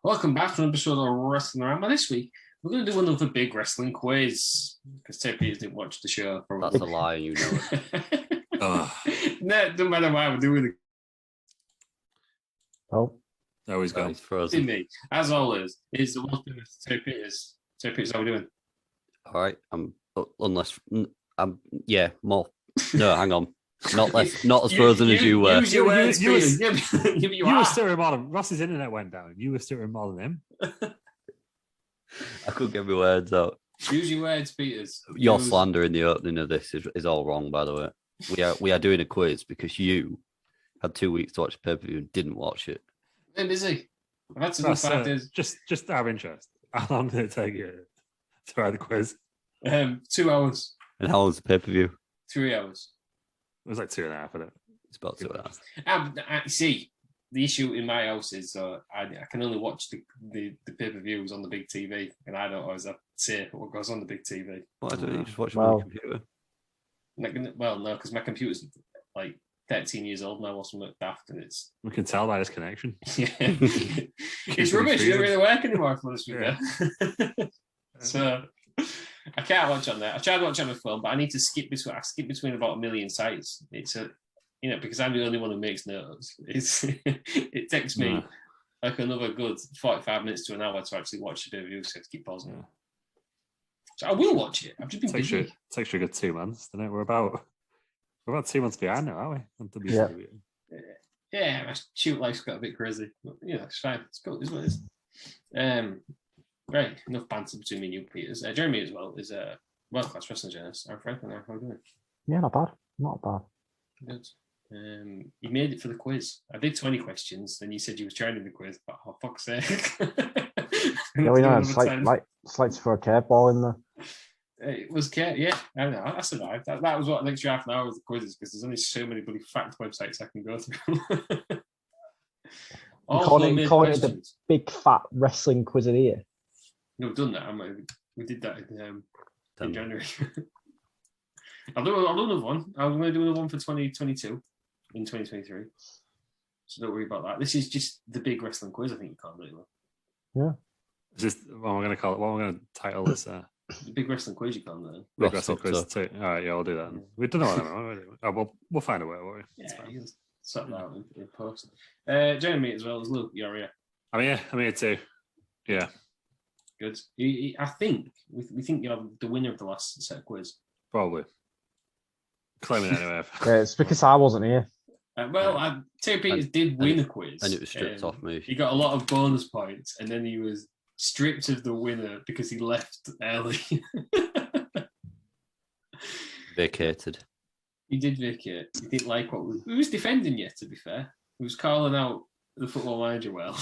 Welcome back to an episode of Wrestling Around. This week, we're going to do another big wrestling quiz because Ted Peters didn't watch the show. That's a lie, you know it. No, it doesn't matter why we're doing it. Oh, there he's gone. He's frozen. Me, as always, is the one thing with Ted Peters. Ted Peters, how are we doing? All right. More. No, hang on. Not as frozen as you were. You were stuttering more than Ross's internet went down. You were stuttering more than him. I couldn't get my words out. Use your words, Peters. Your slander in the opening of this is all wrong, by the way. We are doing a quiz because you had 2 weeks to watch the pay-per-view and didn't watch it. I'm busy. I've had to do 5 days. Just out of interest, how long did it take you to write the quiz? 2 hours. And how long's the pay-per-view? 3 hours. It was like 2.5, wasn't it? It's about 2.5. See, the issue in my house is I can only watch the pay-per-views on the big TV, and I don't always have to say what goes on the big TV. Why don't you just watch it on the computer? No, because my computer's like 13 years old now, or something daft, and it's... We can tell by this connection. Yeah. It's rubbish. It doesn't really work anymore, for this week. So... I can't watch on there. I tried to watch on my phone, but I need to skip between. I skip between about 1 million sites. It's because I'm the only one who makes notes. It takes me like another good 45 minutes to an hour to actually watch the review. So I have to keep pausing. Yeah. So I will watch it. I've just been busy. It takes you a good 2 months, doesn't it? We're about 2 months behind now, aren't we? On WCW. Yeah, my shoot life's got a bit crazy. But, it's fine. It's cool. It's what it is. Right, enough banter between me and you, Peters. Jeremy as well is a world-class wrestling journalist. I'm Franklin. How are you doing? Yeah, not bad. Not bad. Good. You made it for the quiz. I did 20 questions, then you said you were training the quiz, but oh, fuck's sake. Yeah, we know. It's like to throw a curveball in there. It was, yeah, I don't know. I survived. That was what the extra half an hour was the quizzes, because there's only so many bloody fact websites I can go through. You call it the big fat wrestling quiz of the year? No, we've done that. We did that in January. I'll do another one. I'm going to do another one for 2022 in 2023. So don't worry about that. This is just the big wrestling quiz, I think you call it. Yeah. Is this what we're going to call it? What we're going to title this? The big wrestling quiz, you call it. Big wrestling quiz too. All right, yeah, we'll do that. Yeah. We don't know. We'll find a way, won't we? Yeah, you can sort that out in post. Jeremy as well as Luke. You're here. I'm here too. Yeah. Good. I think we think you're the winner of the last set of quiz. Probably. Claiming it anyway. Yeah, it's because I wasn't here. Terry Peters did win a quiz. And it was stripped off me. He got a lot of bonus points, and then he was stripped of the winner because he left early. Vacated. He did vacate. He didn't like he was defending you, to be fair. He was calling out the football manager well.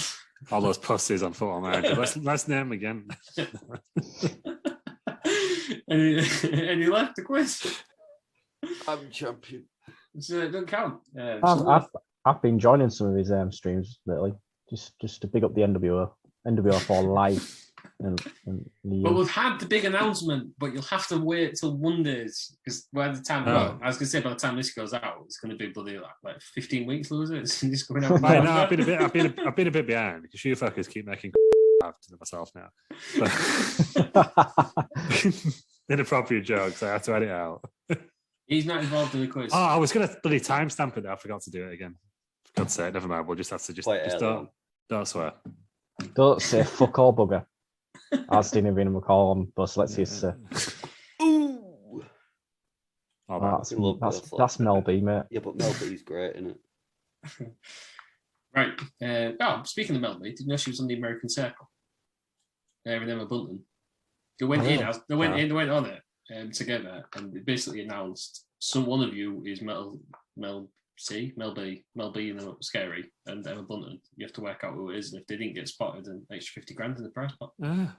All those pussies on Football Manager. Let's name them again. and he left the quiz. I'm champion. So it doesn't count. I've been joining some of his streams lately, just to big up the NWO for life. But we've had the big announcement, but you'll have to wait till Mondays because by the time I was going to say by the time this goes out, it's going to be bloody like 15 weeks, lose it. It's just going out. No, I've been a bit behind because you fuckers keep making to myself now. Inappropriate jokes. I have to edit out. He's not involved in the quiz. Oh, I was going to bloody timestamp it. I forgot to do it again. For God's sake, never mind. We'll just have to just don't swear. Don't say fuck all, bugger. As Dina Vina McCall on bus, let's see. Ooh! That's Mel B, mate. Yeah, but Mel B's great, isn't it? Right. Speaking of Mel B, did you know she was on the American Circle? With Emma Bunton. They went on it together, and they basically announced one of you is Mel B, Scary, and Emma Bunton. You have to work out who it is, and if they didn't get spotted, an extra $50,000 in the prize pot. And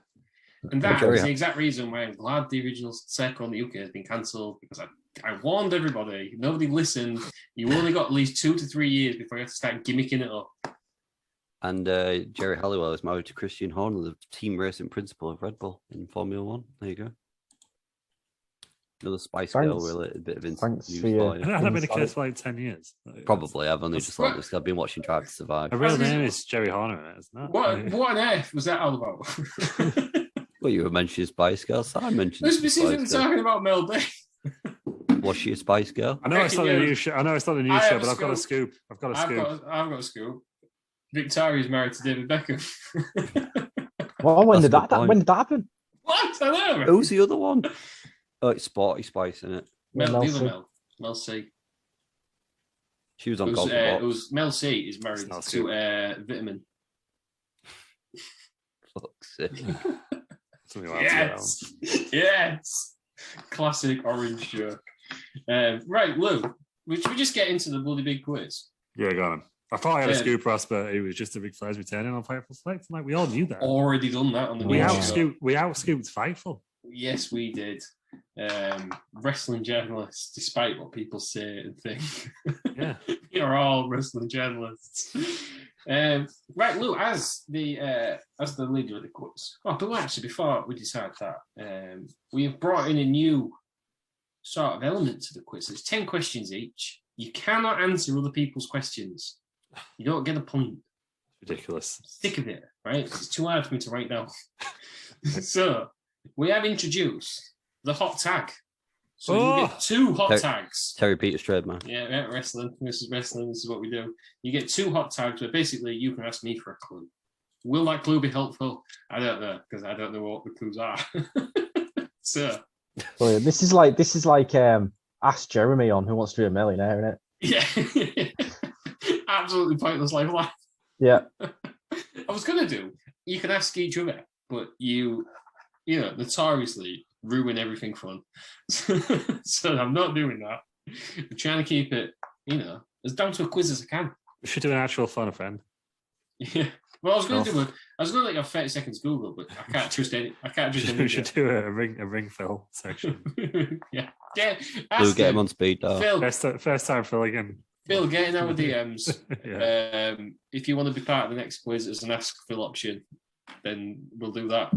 that is the exact reason why I'm glad the original Circle in the UK has been cancelled, because I warned everybody. Nobody listened. You only got at least 2 to 3 years before you have to start gimmicking it up. And Jerry Halliwell is married to Christian Horner, the team racing principal of Red Bull in Formula One. There you go. Another Spice Thanks. Girl related bit of news Thanks for for your- you. I haven't been a Inside. kid for like 10 years. Probably, I've only That's just like this. I've been watching Drive to Survive. My real That's- name is Jerry Horner, isn't it? What on earth was that all about? Well, you were mentioning Spice Girl, so I mentioned We're some specifically Spice Girl. talking about Mel B. Was she a Spice Girl? I know it's not a Breaking new news. show. I know it's not a new I show, have but a I've got a scoop. scoop. I've got a scoop. I've got a scoop. Victoria's married to David Beckham. Well, when That's did a good that? point. When did that happen? What? I know. Who's the other one? Oh, it's Sporty Spice, isn't it? Mel, Mel the other C. Mel C. She was on It Golden Box. was Mel C is married It's not to scoop. Vitamin. Fuck's sake. Something like that. Yes. Classic orange joke. Right, Lou. Should we just get into the bloody big quiz? Yeah, go on. I thought I had a Yeah. scoop, Ross, but it was just a Ric Flair's returning on Fightful Select. Like we all knew that. Already done that on the we news Yeah. show. outscooped Fightful. Yes, we did. Wrestling journalists, despite what people say and think. Yeah. You're all wrestling journalists. Right, Lou, as the leader of the quiz. Oh, but actually, before we decide that, we have brought in a new sort of element to the quiz. There's 10 questions each. You cannot answer other people's questions. You don't get a point. Ridiculous. Sick of it, right? It's too hard for me to write down. So we have introduced the hot tag. So you get 2 hot tags. Terry Peters trademark. Yeah, wrestling. This is wrestling. This is what we do. You get 2 hot tags where basically you can ask me for a clue. Will that clue be helpful? I don't know, because I don't know what the clues are. So Brilliant. This is like Ask Jeremy on Who Wants to Be a Millionaire, isn't it? yeah. Absolutely pointless life. Yeah. I was gonna do, you can ask each other, but you notoriously ruin everything fun. So I'm not doing that. I'm trying to keep it, as down to a quiz as I can. We should do an actual fun friend. Yeah. Well, I was going to like a 30 seconds Google, but I can't trust any. We should do a ring fill section. Yeah. We'll get him on speed dial. Phil, First time Phil again. Phil, get in our DMs. Yeah. If you want to be part of the next quiz as an Ask Phil option, then we'll do that.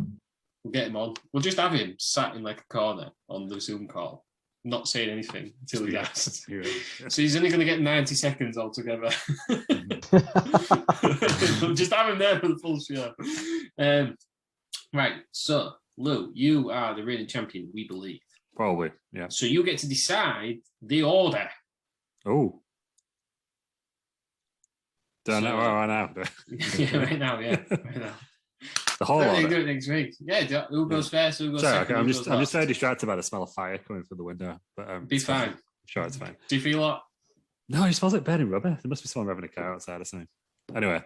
We'll get him on. We'll just have him sat in like a corner on the Zoom call, not saying anything until he's asked. Yeah. So he's only going to get 90 seconds altogether. We'll just have him there for the full show. Right, so Lou, you are the reigning champion, we believe. Probably, yeah. So you get to decide the order. Oh. Don't know right now. Yeah, right now. The whole You order. do it next week. Yeah, who goes first? Who goes Sorry, second? I'm who just goes last? very distracted by the smell of fire coming through the window. But Be it's fine. Sure, it's fine. Do you feel what? No, it smells like burning rubber. There must be someone revving a car outside or something. Anyway,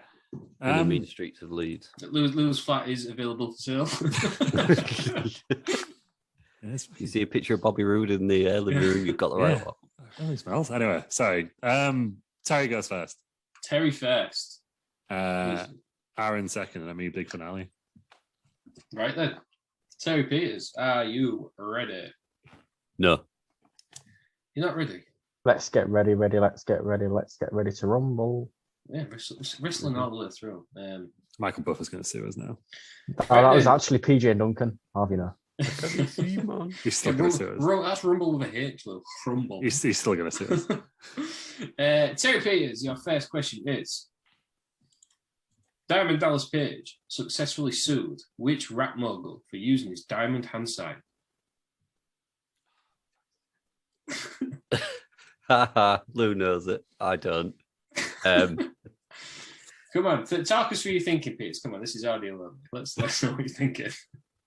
In the mean streets of Leeds. Lou's flat is available for sale. You see a picture of Bobby Roode in the living room, you've got the right Yeah. one. It really smells. Anyway, sorry. Terry goes first. Terry first. Aaron second, and I mean big finale. Right then. Terry Peters, are you ready? No. You're not ready? Let's get ready. Let's get ready to rumble. Yeah, wrestling all the way through. Michael Buffer's going to sue us now. Oh, that was actually PJ Duncan. How you know? He's still going to sue us. That's Rumble with a H, Lou. Rumble. He's still going to sue us. Terry Peters, your first question is: Diamond Dallas Page successfully sued which rap mogul for using his diamond hand sign? Lou knows it. I don't. Come on, talk us through your thinking, Peters. Come on, this is audio only. Let's know what you're thinking.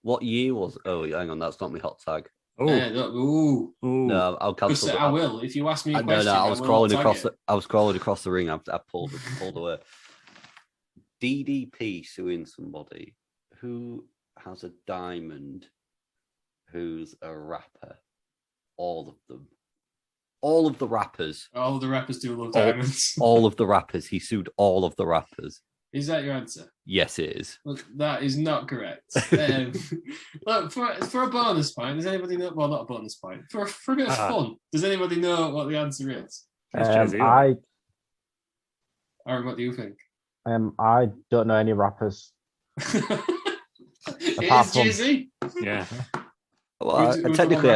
What year was? Oh, hang on, that's not my hot tag. Oh, Ooh. No, I'll cancel. I will. If you ask me a question, No, I was scrolling across. it. I was scrolling across the ring. I pulled away. DDP suing somebody who has a diamond, who's a rapper. All of them. All of the rappers. All of the rappers do love diamonds. All of the rappers. He sued all of the rappers. Is that your answer? Yes, it is. Look, that is not correct. Look, for a bonus point, does anybody know? Well, not a bonus point. For a bit of fun, does anybody know what the answer is? Aaron, what do you think? I don't know any rappers. It is Jay-Z. yeah. Well, technically,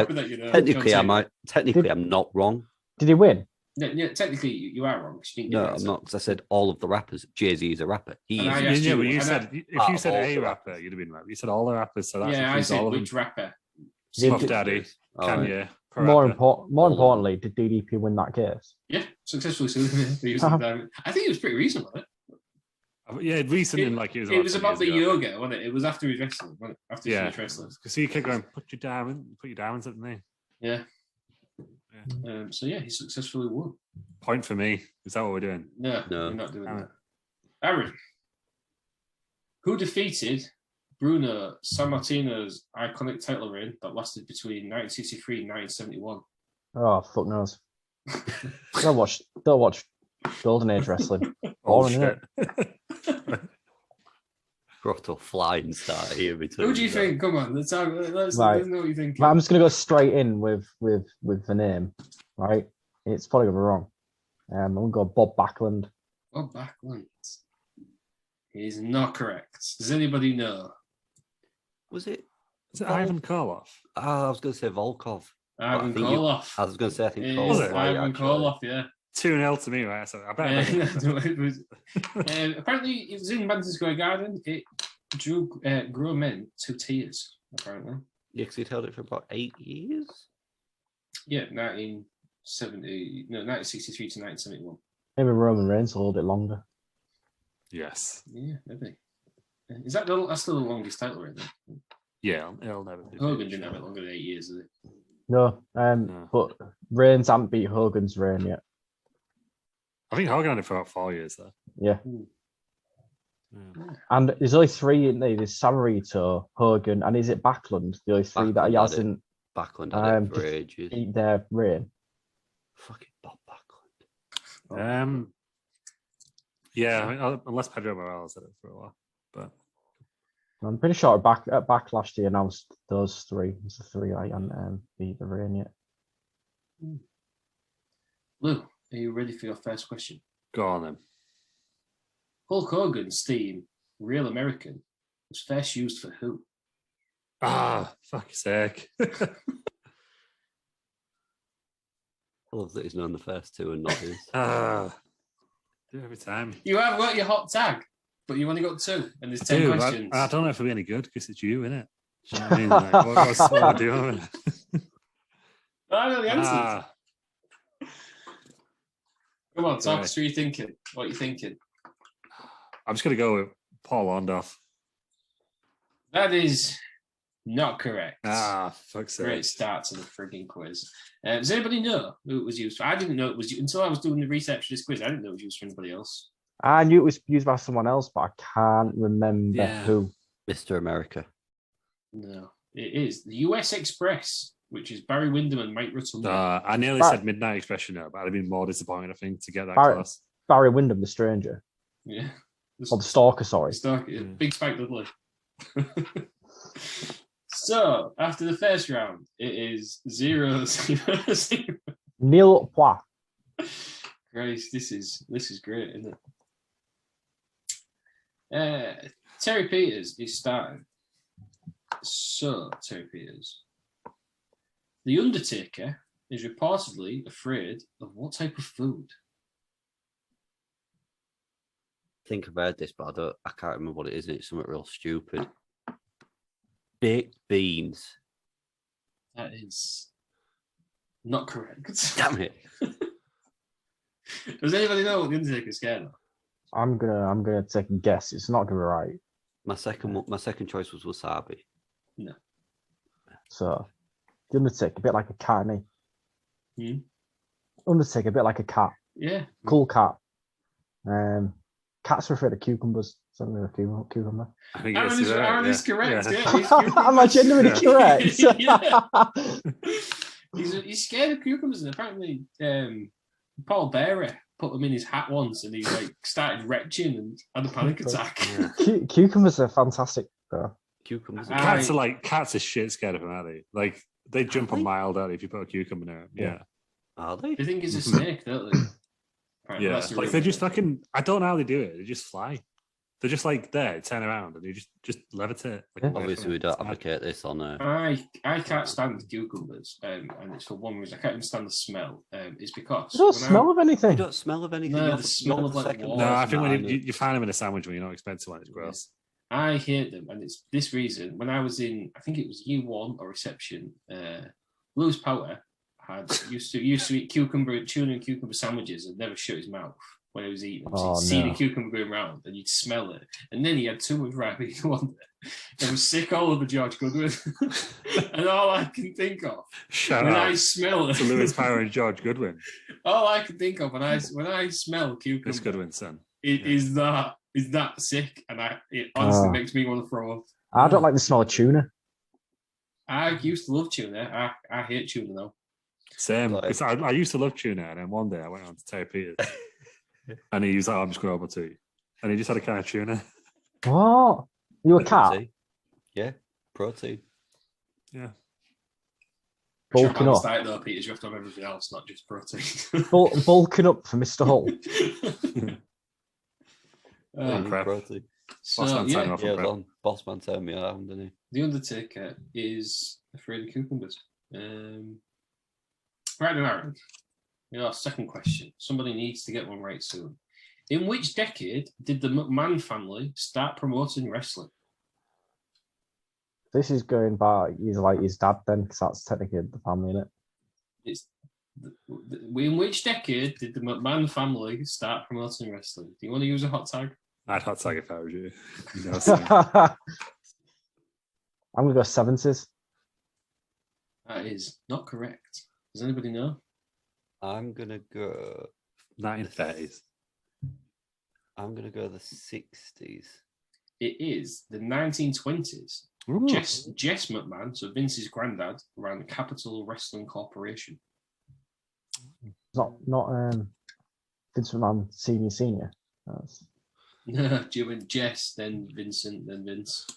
I'm not wrong. Did he win? Yeah, technically, you are wrong. No, I'm not, because I said all of the rappers. Jay-Z is a rapper. He is. But you said if you said a rapper, you'd have been right. You said all the rappers, so that's I said all of which them. rapper. Puff Daddy, Kanye. More importantly, did DDP win that case? Yeah, successfully sued. I think it was pretty recent, wasn't it? Yeah, recent in like it was about the yoga, wasn't it? It was after his wrestling. After he finished wrestling. Because he kept going, put your diamonds at the knee. Yeah. So he successfully won. Point for me. Is that what we're doing? No. We're not doing that. Aaron, who defeated Bruno Sammartino's iconic title reign that lasted between 1963 and 1971? Oh, fuck knows. Don't watch Golden Age wrestling. Boring, isn't it? Grotto flying start here between. Who do you think? Come on, let's know what you think. I'm just gonna go straight in with the name, right? It's probably gonna be wrong. I'm gonna go Bob Backlund. Bob Backlund is not correct. Does anybody know? Was it Ivan Koloff? I was gonna say Volkov. Ivan Koloff. I was gonna say I think Ivan Koloff, yeah. 2-0 to me, right? So I bet. Apparently, it was in Madison Square Garden. It drew grown men to tears, apparently. Yeah, because he'd held it for about 8 years. Yeah, 1963 to 1971. Maybe Roman Reigns will hold it longer. Yes. Yeah, maybe. Is that's still the longest title reign? Yeah, it'll never be. Hogan didn't have it longer than 8 years, did it? No, but Reigns hasn't beat Hogan's reign yet. I think Hogan had it for about 4 years, though. Yeah. And there's only three in there. There's Samarito, Hogan, and is it Backlund? The only three that he hasn't Backlund had it for ages. Beat their reign. Fucking Bob Backlund. Yeah, I mean, unless Pedro Morales had it for a while. But I'm pretty sure at Backlash they announced those three. It's the three I haven't beat the reign yet. Lou, are you ready for your first question? Go on then. Hulk Hogan's theme, Real American, was first used for who? Fuck's sake. I love that he's known the first two and not his. Do it every time. You have got your hot tag, but you only got two, and there's 10 questions. I don't know if it'll be any good because it's you, innit? Do you know what I mean? Like, what do I do? I know the answers. Come on, talk us through your thinking. What are you thinking? I'm just going to go with Paul Orndorff. That is not correct. Fuck's sake. Great start to the frigging quiz. Does anybody know who it was used for? I didn't know it was until I was doing the research for this quiz. I didn't know it was used for anybody else. I knew it was used by someone else, but I can't remember who. Mr. America. No, it is the US Express, which is Barry Windham and Mike Rotunda. I nearly said Midnight Express, but I'd have been more disappointed, I think, to get that close. Barry Windham, the stranger. Yeah. Or the stalker, sorry. Big Spike Dudley. So, after the first round, it is 0-0. Neil Poit. Christ, this is great, isn't it? Terry Peters is starting. So, Terry Peters. The Undertaker is reportedly afraid of what type of food? I think I've heard this, but I can't remember what it is. It's something real stupid. Baked beans. That is not correct. Damn it. Does anybody know what the Undertaker's scared of? I'm gonna take a guess. It's not gonna be right. My second choice was wasabi. No. So the Undertaker, a bit like a cat, isn't he? Undertaker, a bit like a cat. Yeah. Cool cat. Cats are afraid of cucumbers. Something with a cucumber. Aaron is correct. Yeah. Am I genuinely correct? He's scared of cucumbers, and apparently Paul Bearer put them in his hat once, and he started retching and had a panic attack. Cucumbers are fantastic, though. Cucumbers. Cats are shit scared of them, aren't they? Like they jump a mile down if you put a cucumber in it. Yeah. Are they? They think it's a snake, don't they? Yeah, like they just fucking. I don't know how they do it. They just fly. They're just like there, turn around, and you just levitate. Like, Yeah. Obviously, we don't advocate this on I can't stand cucumbers, and it's for one reason. I can't even stand the smell. It's because You don't smell of You anything. don't smell of anything. No, You're the the- smell you're of, the like, second water. No, I person think that when know. you find them in a sandwich when you're not expecting one, it's gross. I hate them, and it's this reason. When I was in, I think it was year 1 or reception, Lewis Powter used to eat tuna and cucumber sandwiches and never shut his mouth when he was eating them. So you'd see the cucumber going round and you'd smell it. And then he had too much rabbit one day. It was sick all over George Goodwin. And all I can think of Shout when out I smell it, to Lewis Power and George Goodwin. all I can think of when I smell cucumber, It's Goodwin's son. is that sick, and it honestly makes me want to throw up. I don't like the smell of tuna. I used to love tuna. I hate tuna though. Same. Like- Because I used to love tuna, and then one day I went on to Terry Peters, and he was like, "I'm just going over to you," and he just had a can of tuna. What? You a cat? Protein. Yeah, protein. Yeah. Bulking up. Diet though, Peters. You have to have everything else, not just protein. Bulking up for Mr. Hull. Yeah, you need crap. protein. So Boss man yeah, signing off Yeah, on it was crap. on Boss Man telling me around, didn't he? the Undertaker is afraid of cucumbers. Right now, Aaron, your second question. Somebody needs to get one right soon. In which decade did the McMahon family start promoting wrestling? This is going back. He's like his dad then, because that's technically the family, innit? It's in which decade did the McMahon family start promoting wrestling? Do you want to use a hot tag? I'd hot tag if I was you. You know, I'm so- gonna go 70s. That is not correct. Does anybody know? I'm gonna go. 1930s. I'm gonna go the 60s. It is the 1920s. Ooh. Jess McMahon, so Vince's granddad, ran Capital Wrestling Corporation. It's not Vince McMahon senior. That's, You went Jess, then Vincent, then Vince.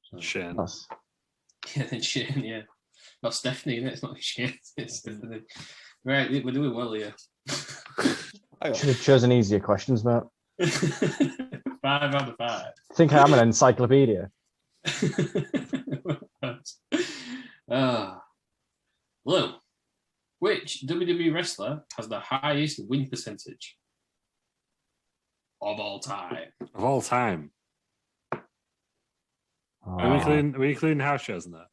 So, Shane. that's yeah, then Shane, yeah. Not Stephanie, it's not Shane, it's Stephanie. Right, we're doing well here. should have chosen easier questions, mate. 5 out of 5. I think I am an encyclopedia. Lou, which WWE wrestler has the highest win percentage of all time? Of all time. Are we including house shows in that?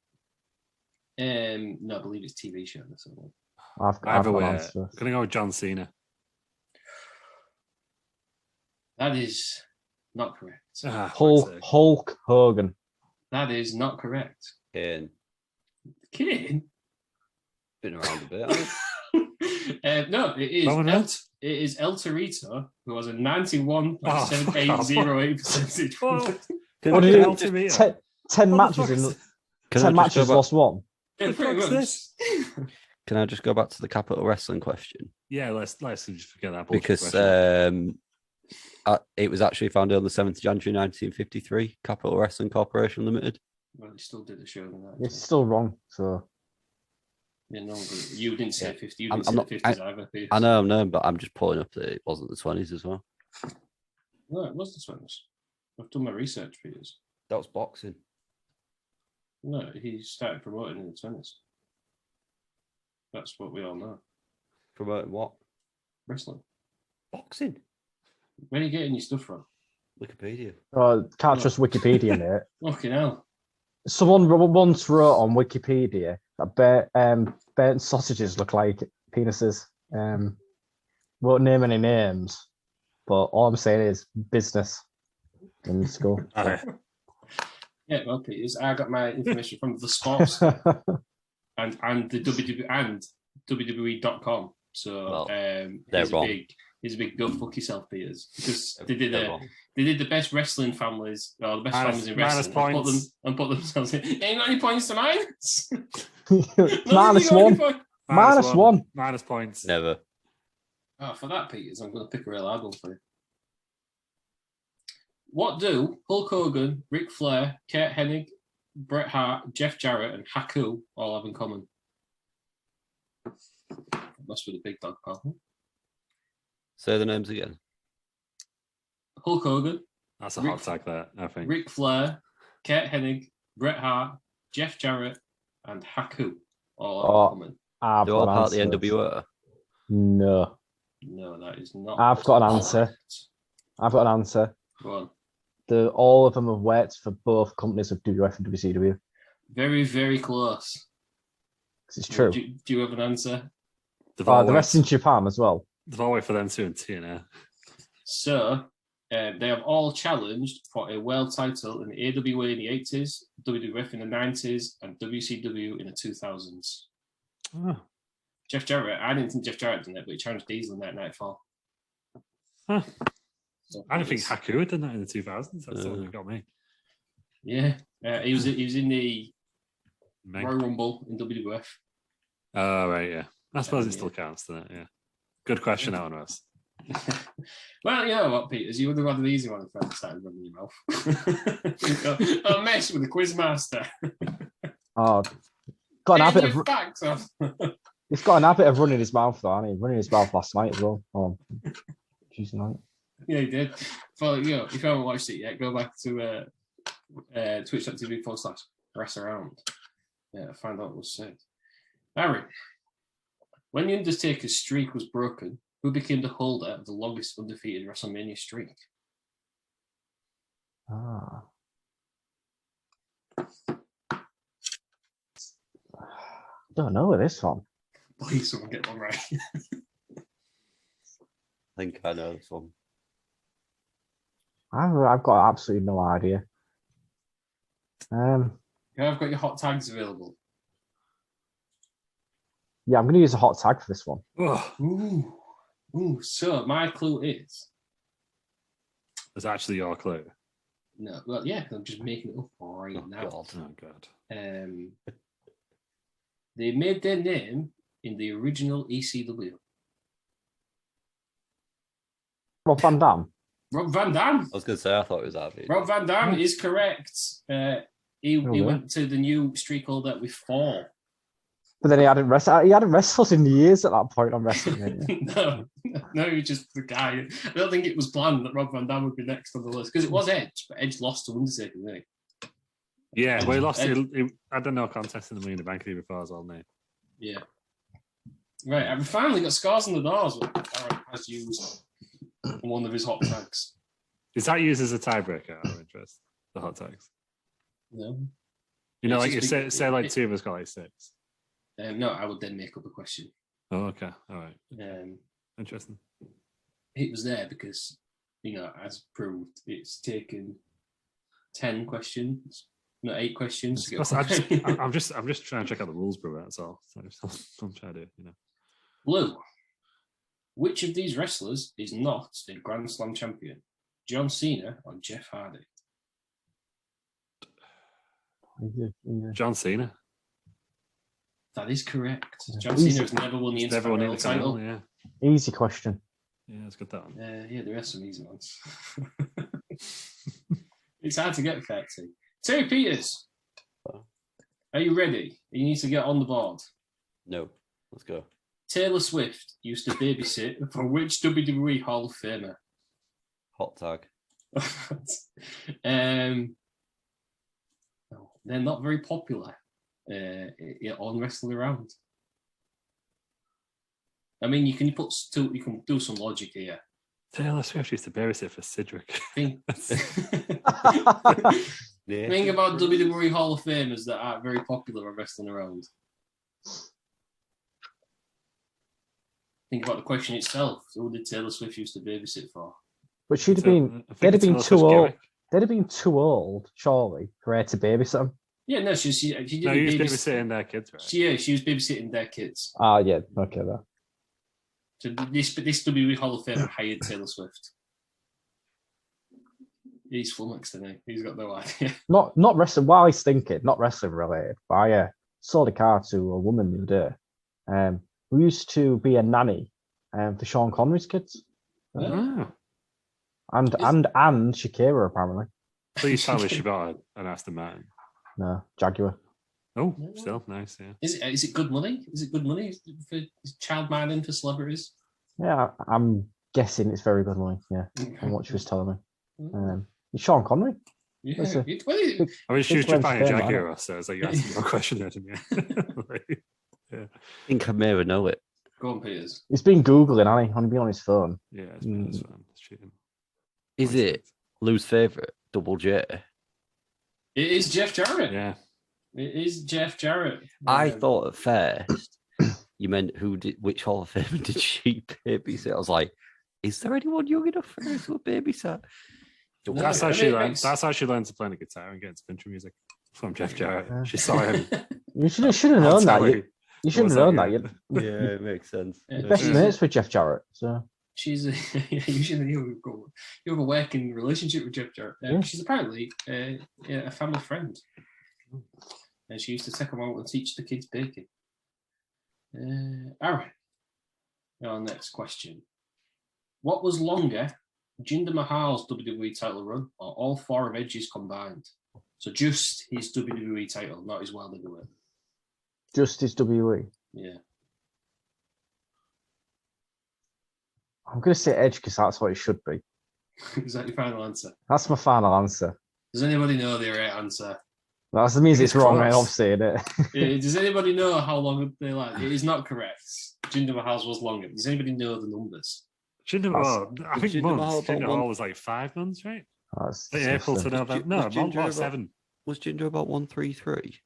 No, I believe it's TV show. That's all. I've Either got an way, answer. I'm going to go with John Cena. That is not correct. Ah, for fuck's sake. Hulk Hogan. That is not correct. Kane. Kidding? Been around a bit. hasn't No, it is. Roman Reigns? It is El Torito, who has a 91.7808 percentage. What? he? What Can did I he just- do? Ultimate. 10 What the matches fuck in is- can I 10 just matches, go back- lost one. Yeah, The pretty fuck's much. this? Can I just go back to the Capital Wrestling question? Yeah, let's just forget that bullshit Because question. it was actually founded on the 7th of January 1953, Capital Wrestling Corporation Limited. Well, you still did the show than that. It's still wrong. So Yeah, no, you didn't say Yeah. 50. You I'm didn't say not- the 50s either. Peter. I know, but I'm just pulling up that it wasn't the 20s as well. No, it was the 20s. I've done my research for years. That was boxing. No, he started promoting in the 20s. That's what we all know. Promoting what? Wrestling. Boxing. Where are you getting your stuff from? Wikipedia. can't trust Wikipedia, mate. Fucking hell. Someone once wrote on Wikipedia that burnt sausages look like penises. Won't name any names, but all I'm saying is business in school. Aye. Yeah, well, Peters, I got my information from the sports and the WWE.com. So Well, they're he's wrong. a big go fuck yourself, Peters, because they They're did wrong. the best wrestling families or the best Minus- families in minus wrestling points. and put themselves in. Ain't got any points to minus. Minus one. Minus one. Minus points. Never. Oh, for that, Peters, I'm going to pick a real hard one for you. What do Hulk Hogan, Ric Flair, Kurt Hennig, Bret Hart, Jeff Jarrett, and Haku all have in common? Must be the big dog, pal. Say the names again. Hulk Hogan, That's a hot tag there, I think. Ric Flair, Kurt Hennig, Bret Hart, Jeff Jarrett, and Haku all coming. I've They're all got part of the an answer. NWO. No. No, that is not. I've got an correct. answer. I've got an answer. Go on. All of them have worked for both companies of WWF and WCW. Very, very close. It's true. Do you have an answer? The rest in Japan as well. They've all waited for them to in TNA. So, they have all challenged for a world title in the AWA in the 80s, WWF in the 90s, and WCW in the 2000s. Oh. Jeff Jarrett, I didn't think Jeff Jarrett did it, but he challenged Diesel in that Nightfall. Huh. So I don't think Haku had done that in the 2000s. That's the one that got me. Yeah, he was in the Meg. Royal Rumble in WWF. Oh, right, yeah. I suppose it still counts, doesn't it? Yeah. Good question, that one was. Well, you know what, Peters? You would have had an easy one if I started running your mouth. I'll mess with the Quizmaster. Oh, got an habit Get your of. facts off. He's got an habit of running his mouth, though. Hasn't he? Running his mouth last night as well. Oh, Tuesday night. Yeah, he did. But, you know, if you haven't watched it yet, go back to twitch.tv/wrestlearound. Yeah, find out what was said. Harry, when the Undertaker's streak was broken, who became the holder of the longest undefeated WrestleMania streak? Ah. Don't know this one. Please, someone get one right. I think I know this one. I've got absolutely no idea. I've got your hot tags available. Yeah, I'm going to use a hot tag for this one. Oh, Ooh. So my clue is it's actually your clue. no. Well, yeah, I'm just making it up right now. God. Oh, God. They made their name in the original ECW. Rob Van Dam. Rob Van Dam. I was going to say, I thought it was Abby. Rob Van Dam is correct. He yeah. went to the new streak holder with 4. But then he hadn't wrestled in years at that point on WrestleMania. No, he's just the guy. I don't think it was planned that Rob Van Dam would be next on the list because it was Edge, but Edge lost to Undertaker, didn't he? Yeah, well, he lost. He had no contest in the Money in the Bank before as well, mate. Yeah. Right, and we finally got scars on the doors. Aaron has used one of his hot tags. Is that used as a tiebreaker out of interest? The hot tags? No. You know, It's like you just say like 2 of us got like 6. No, I would then make up a question. Oh, okay. All right. Interesting. It was there because, you know, as proved, it's taken 10 questions, not 8 questions. To get I'm just trying to check out the rules, bro. That's all. So I'm trying to, you know. Blue. Which of these wrestlers is not a Grand Slam champion? John Cena or Jeff Hardy? John Cena. That is correct. John Cena has never won the Intercontinental title. Yeah. Easy question. Yeah, let's get that one. Yeah, there are some easy ones. It's hard to get, Fexy. Terry Peters, are you ready? You need to get on the board. No, let's go. Taylor Swift used to babysit for which WWE Hall of Famer? Hot tag. They're not very popular on Wrestling Around. I mean, you can do some logic here. Taylor Swift used to babysit for Cedric. Think Yeah. about WWE Hall of Famers that aren't very popular on Wrestling Around. Think about the question itself. Who did Taylor Swift used to babysit for? But they'd have been too old. They'd have been too old, surely, for her to babysit them. Yeah, no, she didn't No, he was babysitting their kids, right? She was babysitting their kids. Ah, yeah, okay, there. So this WWE Hall of Famer hired Taylor Swift. He's flummoxed, isn't he? He's got no idea. Not wrestling. While he's thinking, not wrestling related. But I sold a car to a woman the other day, who used to be a nanny for Sean Connery's kids, Oh. and Shakira apparently. Please tell me she bought an Aston Martin. No, Jaguar. Oh, still nice, yeah. Is it good money? Is it good money for child minding for celebrities? Yeah, I'm guessing it's very good money. Yeah, from what she was telling me. Sean Connery. Yeah. That's a- I mean, she was Big claim just buying to a fame, jacket, man. or so it's like you answered your question there, didn't you? Like, I think I may have know it. Go on, Peters. He's been Googling, hasn't he? Only been on his phone. yeah, it's been this one. It's cheating. Is Makes it sense. Lou's favourite, Double J? It is Jeff Jarrett. Yeah. It is Jeff Jarrett. I thought at first you meant which Hall of Famer did she babysit? I was like, is there anyone young enough for her to babysat? No, That's I how mean, she it learned. makes- That's how she learned to play the guitar and get into country music from Jeff Jarrett. Yeah. She saw him. You should have on known that. telly. You should have Was known that, that. yeah? Yeah, it makes sense. Yeah, Best she's- mates with Jeff Jarrett. So She's usually you have a working relationship with Jeff Jarrett. Yeah. She's apparently a family friend, and she used to take them out and teach the kids baking. All right. Our next question: what was longer, Jinder Mahal's WWE title run, or all four of Edge's combined? So just his WWE title, not his World Heavyweight. just his WWE. Yeah. I'm going to say Edge because that's what it should be. Is that your final answer? That's my final answer. Does anybody know the right answer? That means it's It's wrong, close. right? Obviously, innit? Does anybody know how long they like? It is not correct. Jinder Mahal's was longer. Does anybody know the numbers? Jinder Mahal, I think Jinder months. Mahal about Jinder one- Mahal was like 5 months, right? That's Like April to disgusting. November. No, was month Jinder was about- 7. Was Jinder about 133?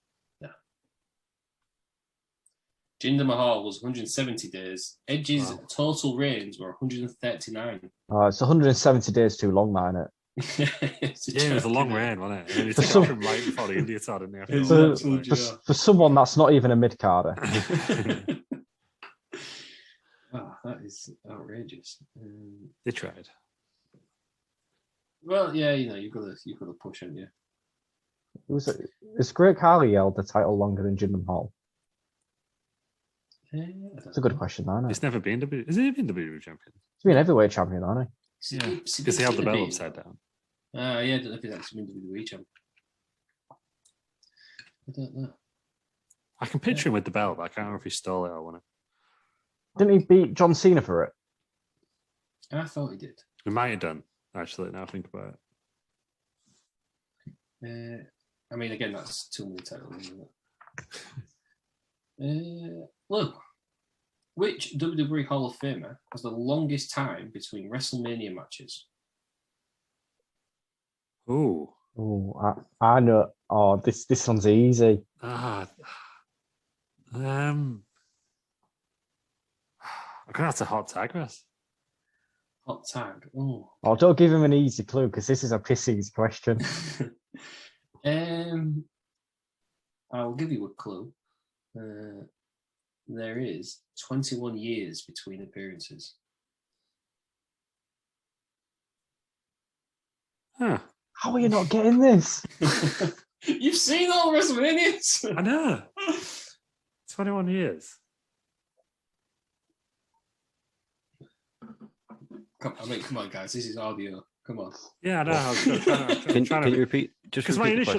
Jinder Mahal was 170 days. Edge's Wow. total reigns were 139. It's 170 days too long, now, innit? It's a Yeah, it was a joke, long isn't it? reign, wasn't it? And he For took some- off from right before the India tour, didn't he? After It's all an that, absolute like- joke. For someone that's not even a mid carder. Oh, that is outrageous. They tried. Well, yeah, you've got to push, haven't you? It's Great Khali held the title longer than Jinder Mahal. I don't It's a good know. question, isn't it? He's never been WWE. Has he been WWE champion? He's been heavyweight champion, hasn't Yeah, Because because he held the belt upside down. Yeah, I don't know if he's actually been WWE champ. I don't know. I can picture him with the belt, but I can't remember if he stole it or won it. he? Didn't he beat John Cena for it? I thought he did. He might have done, actually, now I think about it. I mean, again, that's too many titles, isn't it? Look, which WWE Hall of Famer has the longest time between WrestleMania matches? Oh. Oh, I know. Oh, this one's easy. I'm going to have to hot tag this. Hot tag. Oh. Oh, don't give him an easy clue because this is a piss easy question. I'll give you a clue. There is 21 years between appearances. Huh. How are you not getting this? You've seen all WrestleManias. I know. 21 years. Come on, guys. This is audio. Come on. Yeah, I know. I was trying Can to you repeat? Just because repeat my the initial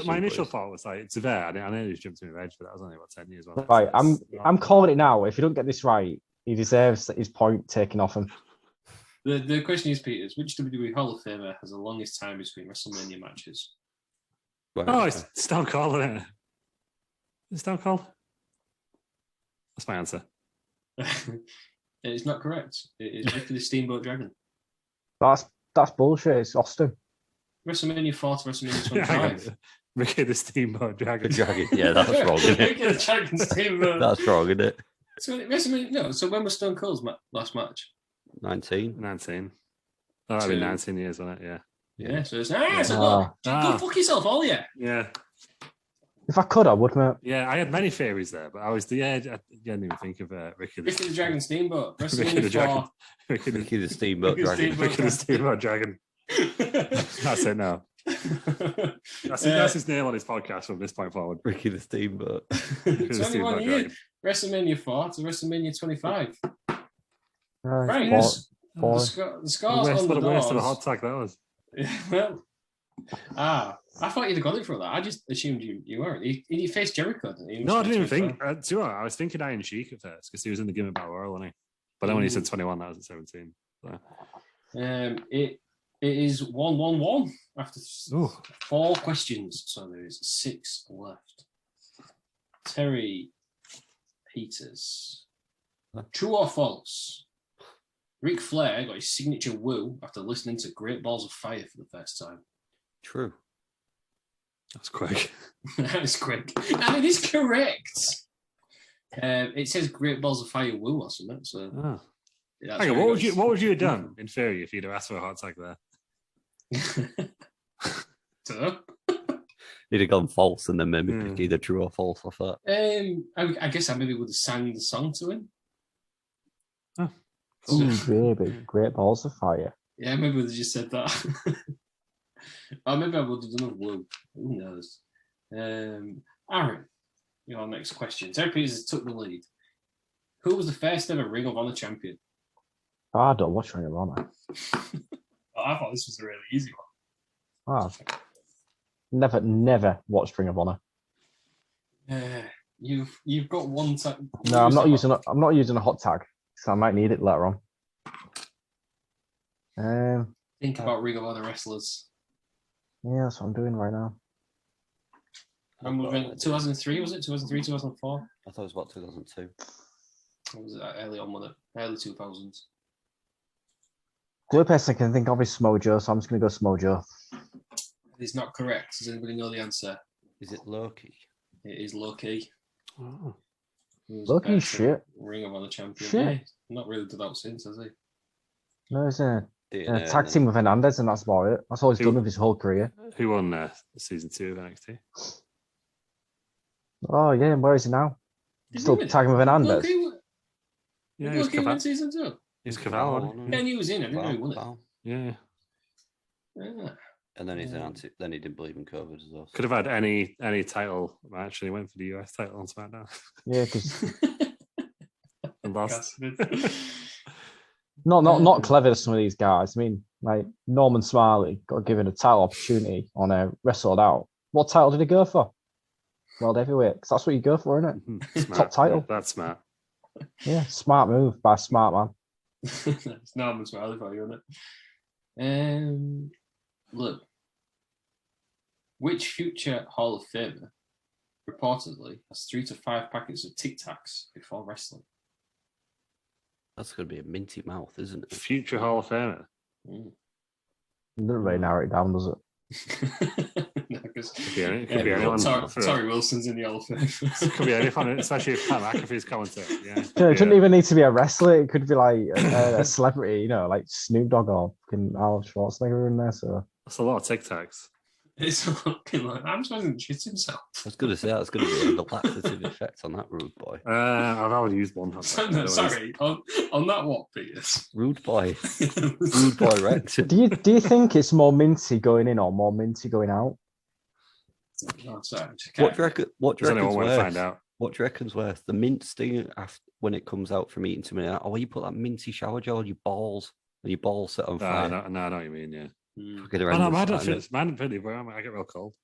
question, please. thought was like it's there. I know he was jumping to my edge, but that was only about 10 years. Wasn't it? Right, So it's I'm not- calling it now. If you don't get this right, he deserves his point taken off him. The question is, Peters, which WWE Hall of Famer has the longest time between WrestleMania matches? Right, Oh, okay. it's Stone Cold, isn't it? It's Stone Cold. That's my answer. It's not correct. It is Ricky the Steamboat Dragon. That's bullshit. It's Austin. WrestleMania 4 to WrestleMania Yeah, hang on. 25. Ricky the Steamboat The Dragon. dragon. Yeah, that's wrong, isn't Ricky the it? Dragon Steamboat. That's wrong, isn't it? So WrestleMania, no. So when was Stone Cold's last match? 19. 19. Oh, that'd be Two. 19 years, wasn't it? Yeah. Yeah. So it's so Ah. go fuck yourself, all yeah. Yeah. If I could, I would, mate. Yeah, I had many theories there, but I didn't even think of Ricky Ricky the Dragon Steamboat. Ricky the WrestleMania Dragon. 4. Ricky the, Ricky the Steamboat Ricky the Dragon. Steamboat. Ricky the Steamboat Dragon. That's it now. That's his name on his podcast from this point forward. Ricky the Steamboat. Ricky the 21 Steamboat years. WrestleMania 4 to WrestleMania 25. Right, Right, four- yes. four. The scores on the What a waste of a doors. hot tag that was. Well, I thought you'd have got it for that. I just assumed you weren't. He faced Jericho, didn't he? No, I didn't even think. Do you know what? I was thinking Iron Sheik at first because he was in the Gimmick Battle Royal, wasn't he? But then when he said 21, that was at 17. So. It It is 1-1-1 after Ooh. 4 questions. So there is 6 left. Terry Peters. True or false? Ric Flair got his signature woo after listening to Great Balls of Fire for the first time. True. That's quick. That is quick. And it is correct. It says Great Balls of Fire woo or something. So, Hang on, what would you have done in theory if you'd have asked for a hot tag there? He'd have gone false and then maybe pick either true or false off that. I guess I maybe would have sang the song to him. Ooh, baby, Great Balls of Fire. Yeah, maybe would have just said that. Or maybe I would have done a woo. Who knows? Aaron, your next question. Terry Peters took the lead. Who was the first ever Ring of Honor champion? I don't watch Ring of Honor. I thought this was a really easy one. Never watched Ring of Honor. You've got one tag. No, I'm not using a hot tag, so I might need it later on. Think about Ring of Honor wrestlers. Yeah, that's what I'm doing right now. I'm moving. 2003 was it? 2003, 2004. I thought it was about 2002. Or was it early on? Was it early 2000s? The only person I can think of is Smojo, so I'm just going to go Smojo. It's not correct. Does anybody know the answer? Is it Loki? It is Loki. Oh. Loki shit. Ring of Honor champion. Shit. Yeah, not really done that since, has he? No, it's a DNA, tag team with Hernandez, and that's about it. That's all he's done with his whole career. Who won season 2 of NXT? Oh, yeah, and where is he now? Did Still he win it? tagging with Hernandez. Yeah, Did Loki win season 2? He's Cavallo, wasn't Yeah, and he was in. I didn't know he won it. he? Yeah. And then he's then he didn't believe in COVID as well. Could have had any title match. He went for the US title on SmackDown Yeah, because and lost. not clever, some of these guys. I mean, like Norman Smiley got given a title opportunity on a Wrestled Out. What title did he go for? World Heavyweight, because that's what you go for, isn't it? Top title. Yeah, that's smart. Yeah, smart move by a smart man. It's Norman Smiley for you, isn't it? Look, which future Hall of Famer reportedly has 3 to 5 packets of Tic Tacs before wrestling? That's going to be a minty mouth, isn't it? Future Hall of Famer. Mm. It doesn't really narrow it down, does it? No, because Could be anyone. Sorry, Wilson's in the Hall of Fame. Could be anyone, especially if Pat McAfee's commentating. Yeah. It doesn't even need to be a wrestler. It could be like a celebrity, like Snoop Dogg or Arnold Schwarzenegger in there. So That's a lot of Tic Tacs. It's looking like I'm supposed to shit himself. I was going to say that's going to be a laxative effect on that rude boy. I've already used one. No, sorry, on that what, Peters? Rude boy. Rude boy Rex. do you think it's more minty going in or more minty going out? No, sorry, What do you reckon? What do you There's only reckon's one way to worse? find out. What do you reckon's worse? The mint sting after, when it comes out from eating too many. Oh, you put that minty shower gel on your balls and your balls set on fire. No, I know what you mean. Yeah. Fucking No, horrendous, mine that, don't fit. Really, but I get real cold.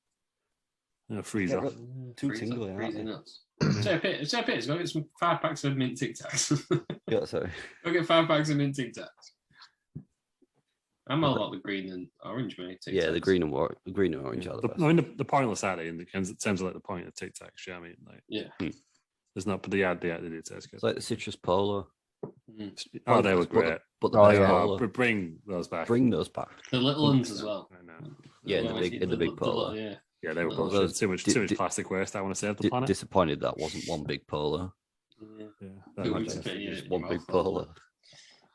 Freeze off. Too tingly, aren't freezing they? nuts. Say Peters, go get some 5 packs of mint Tic Tacs. Yeah, sorry. Go get 5 packs of mint Tic Tacs. I'm all about the green and orange, mate. Tic Yeah, Tacs. the green and orange are the best. I mean, the pointless ad in terms of like the point of Tic Tacs. Yeah, I mean, like, Yeah. There's not, but the ad they do taste good. It's like the citrus polo. Oh, they were great. But the Oh, best yeah. polo. Bring those back. Bring those back. The little ones as well. I know. Yeah, in the big polo. Yeah. Yeah, they were Those- bullshit. Too much plastic waste. I want to save the planet. Disappointed that wasn't one big polo. Yeah. Yeah, Who that wants much. to fit in Just your one mouth? big polo.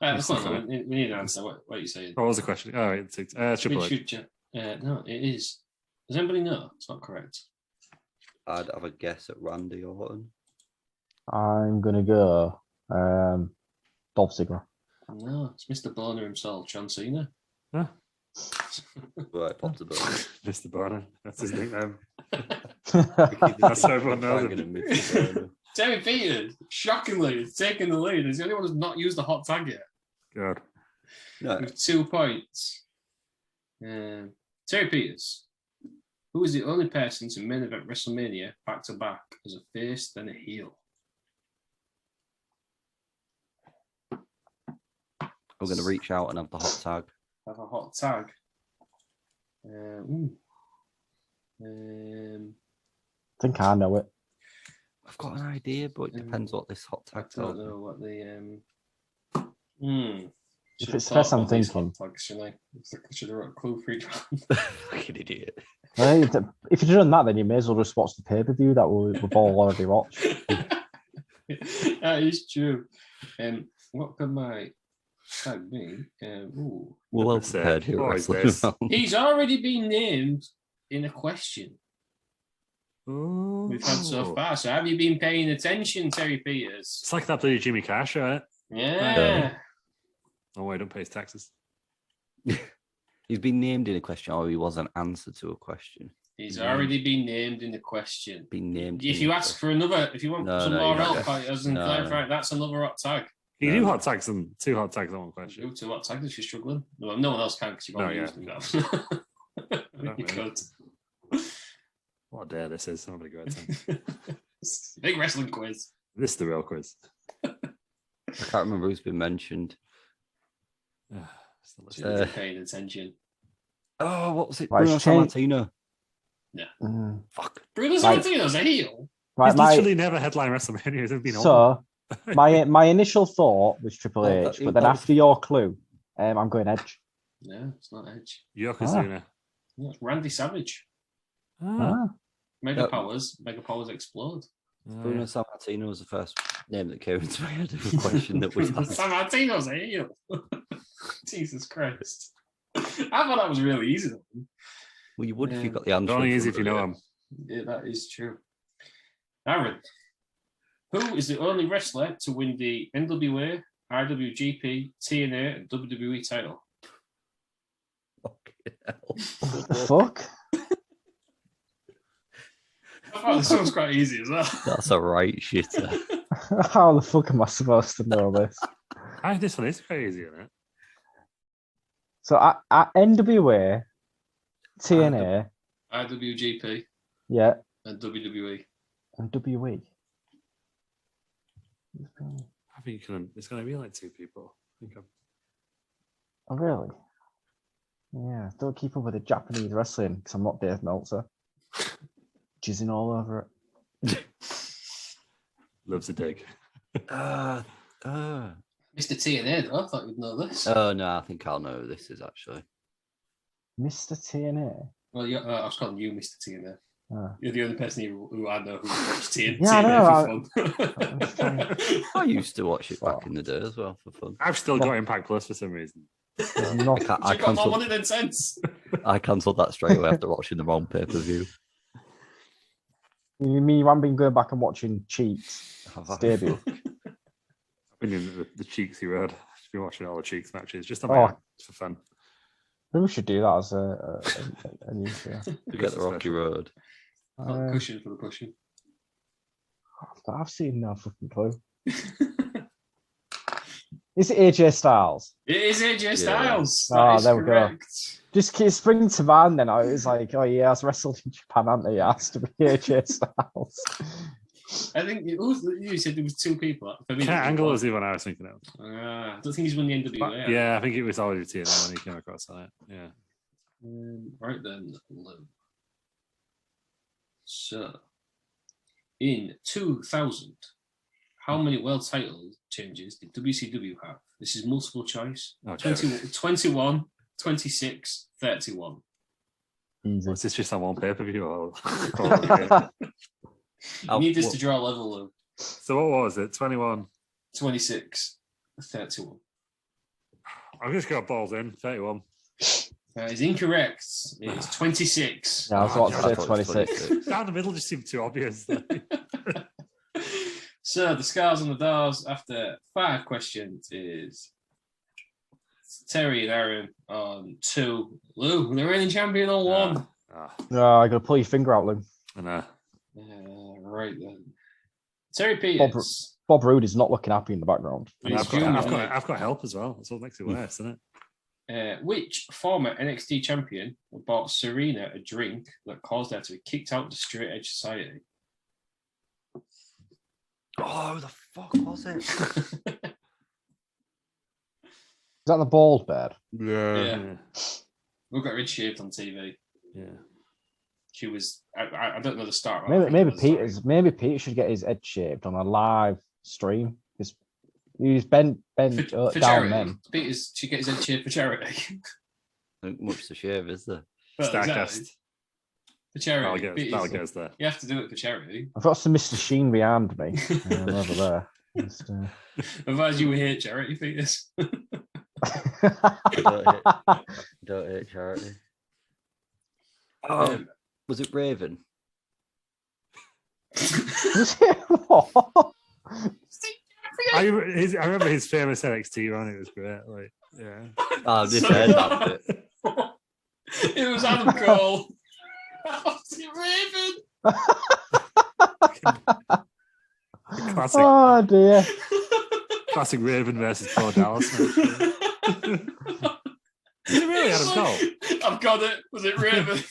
That's not. We need an answer. What are you saying? What was the question? Oh, it's Triple H. Future. No, it is. Does anybody know? It's not correct. I'd have a guess at Randy Orton. I'm gonna go Dolph Ziggler. No, it's Mr. Boner himself, John Cena. Huh? Right, pop the book. Mr. Boner. That's his nickname. That's how everyone knows him. Terry Peters, shockingly, is taking the lead. He's the only one who's not used the hot tag yet. God. No, With 2 points. Terry Peters, who was the only person to main event WrestleMania back to back as a face, then a heel. I'm going to reach out and have the hot tag. have a hot tag. I think I know it. I've got an idea, but it depends what this hot I tag don't tells me. know what the. If it's the first I'm thinking. I should have wrote a clue for each one. Fucking idiot. Hey, if you've done that, then you may as well just watch the pay-per-view that we've all already watched. That is true. What can my tag be? Well Let's say, prepared here, what is wrestling. this? He's already been named in a question we've had so Ooh. far. So have you been paying attention, Terry Peters? It's like that bloody Jimmy Cash, right? Yeah. Oh, wait, don't pay his taxes. He's been named in a question, or he was an answer to a question. He's already been named in the question. Been named. If you ask for another, if you want some more help, as in clarify, that's another hot tag. You do hot tags and two hot tags on one question. Do two hot tags if you're struggling. No, no one else can because you've already used them. You could. What a day this is. I'm having a great time. Big wrestling quiz. This is the real quiz. I can't remember who's been mentioned. Paying attention. Oh, what was it? Right, Bruno Sammartino. Yeah. Fuck. Bruno Sammartino's a heel. Right, He's literally never headlined WrestleMania. He's been so my initial thought was Triple H, but then after your clue, I'm going Edge. No, it's not Edge. Yokozuna. No, it's Randy Savage. Ah. Mega Powers explode. Bruno Sammartino was the first name that came into my head of a question that we had. Sammartino's a heel. Jesus Christ. I thought that was really easy. Well, you would if you got the answer. It's only easy if you know him. Yeah, that is true. Aaron, who is the only wrestler to win the NWA, IWGP, TNA, and WWE title? Fucking hell. What the fuck? I thought this one was quite easy as well. That's a right shitter. How the fuck am I supposed to know this? This one is crazy, isn't it? So at NWA, TNA, IWGP, yeah, and WWE. and WWE. I think it's going to be like two people. Oh, really? Yeah, don't keep up with the Japanese wrestling because I'm not Dave Meltzer. Jizzing all over it. Loves a dig. Mr. TNA, though. I thought you'd know this. Oh, no, I think I'll know who this is actually. Mr. TNA? Well, I was calling you Mr. TNA. Oh. You're the only person who I know who watched TNA Yeah, for fun. I used to watch it back in the day as well for fun. I've still got Impact Plus for some reason. I got more money than sense. I cancelled that straight away after watching the wrong pay-per-view. You mean I've been going back and watching Cheats debut? I've been in the Cheeks he read. I've been watching all the Cheeks matches just for fun. Maybe we should do that as a new show. To get the Rocky Road. Cushion for the pushing. I've seen no fucking clue. Is it AJ Styles? It is AJ Styles. Yeah. That is correct. We go. Just keep springing to mind then. I was like, oh yeah, I've wrestled in Japan, haven't he? It has to be AJ Styles. I think you said there was two people. For me, Kurt Angle was the one I was thinking of. I don't think he's won the NWA. Yeah, I think it was already TNA when he came across that. Yeah. Right then, Lou. So, in 2000, how many world title changes did WCW have? This is multiple choice. 21, 26, 31. Easy. Was this just on one pay-per-view? You need this to draw a level, Lou. So what was it? 21? 26, 31. I've just got balls in. 31. That is incorrect. It's 26. Yeah, I was about to say 26. Down the middle just seemed too obvious. So the scars on the doors after 5 questions is Terry and Aaron on 2. Lou, the reigning champion on 1. No, I gotta pull your finger out, Lou. I know. Right then. Terry Peters. Bob Roode is not looking happy in the background. I've got help as well. That's what makes it worse, isn't it? Which former NXT champion bought Serena a drink that caused her to be kicked out of the Straight Edge Society? Oh, who the fuck was it? that the bald bear? Yeah. We got her shaved on TV. Yeah. She was. I don't know the start. Maybe Peter should get his head shaved on a live stream. Because he's bent for down charity. then. Peter's should get his head shaved for charity. Not much to shave, is there? Well, Starcast. exactly. For charity. That'll get us there. You have to do it for charity. I've got some Mr. Sheen behind me. Over there. Just, Otherwise, you hate charity, Peters. Don't hate charity. Um, Was it Raven? What? I remember his famous NXT run. It was great. Like, yeah. Oh, this heard that bit. It was Adam Cole. Was it Raven? Classic. Oh dear. Classic Raven versus Bo Dallas. Is it really Adam Cole? I've got it. Was it Raven?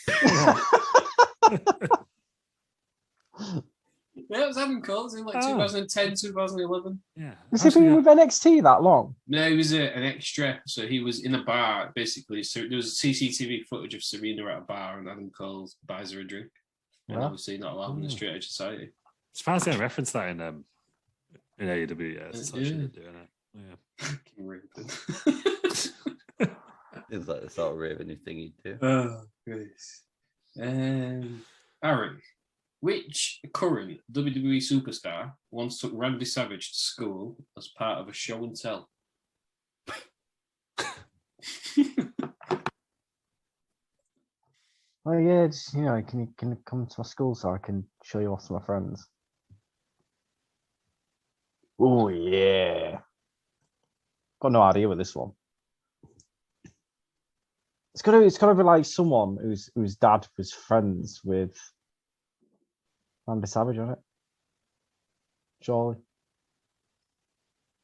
Yeah, it was Adam Cole. It was in like 2010, 2011. Yeah. Has he been with NXT that long? No, he was an extra. So he was in a bar, basically. So there was CCTV footage of Serena at a bar and Adam Cole buys her a drink. And obviously not allowed in the straight edge society. It's fancy I referenced that in AEW. Yeah, it's actually doing it. Yeah. It's like the sort of Raven thing he'd do. Oh, Grace. Aaron, which current WWE superstar once took Randy Savage to school as part of a show and tell? Oh yeah, just, can you come to my school so I can show you off to my friends? Oh yeah. Got no idea with this one. It's gotta be like someone whose dad was friends with Randy Savage on it. Surely.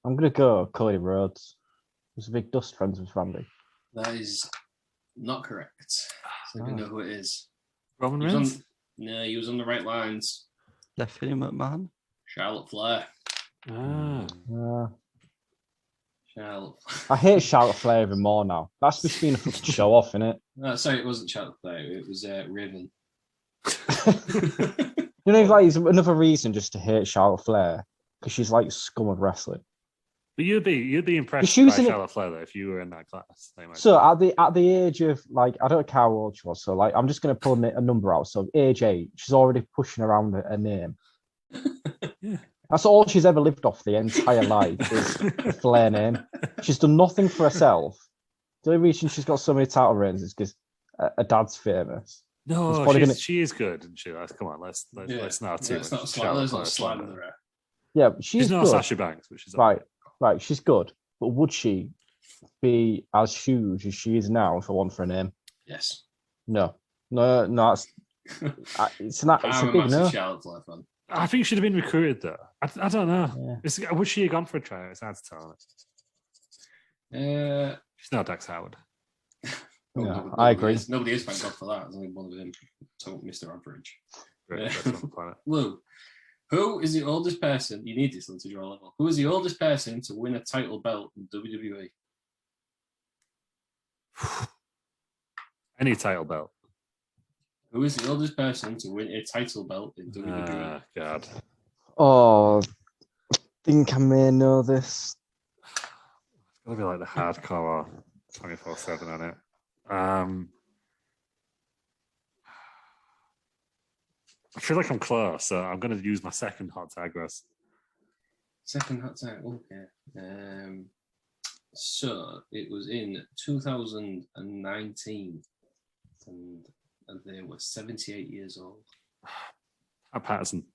I'm gonna go Cody Rhodes. Was a big Dust friends with Randy. That is not correct. So I don't know who it is. Roman Reigns? He was on the right lines. Stephanie McMahon? Charlotte Flair. Charlotte. I hate Charlotte Flair even more now. That's just been a fucking show off, innit? No, sorry, it wasn't Charlotte Flair. It was Raven. Like it's another reason just to hate Charlotte Flair because she's like scum of wrestling. But you'd be impressed by Charlotte Flair though if you were in that class. So at the age of like I don't care how old she was. So like I'm just gonna pull a number out. So age 8, she's already pushing around a name. Yeah. That's all she's ever lived off the entire life is a Flair name. She's done nothing for herself. The only reason she's got so many title reigns is because her dad's famous. No, she is good. And come on, let's not too much. Let's not slander her. Yeah, she's not good. Sasha Banks, which is right. She's good, but would she be as huge as she is now if I want for a name? Yes. No. It's not. It's a big no. Charlotte Flair fan. I think she'd have been recruited though. I don't know. Yeah. Would she have gone for a tryout? It's hard to tell. She's not Dax Howard. No, I agree. Nobody is, thank God for that. There's only one of them. So Mr. Average. Lou, who is the oldest person? You need this one to draw a level. Who is the oldest person to win a title belt in WWE? Any title belt. Who is the oldest person to win a title belt in WWE? God. Oh, I think I may know this. It's got to be like the hardcore 24/7 on it. I feel like I'm close, so I'm going to use my second hot tag, Russ. Second hot tag, okay. So it was in 2019, and they were 78 years old. Pat Patterson.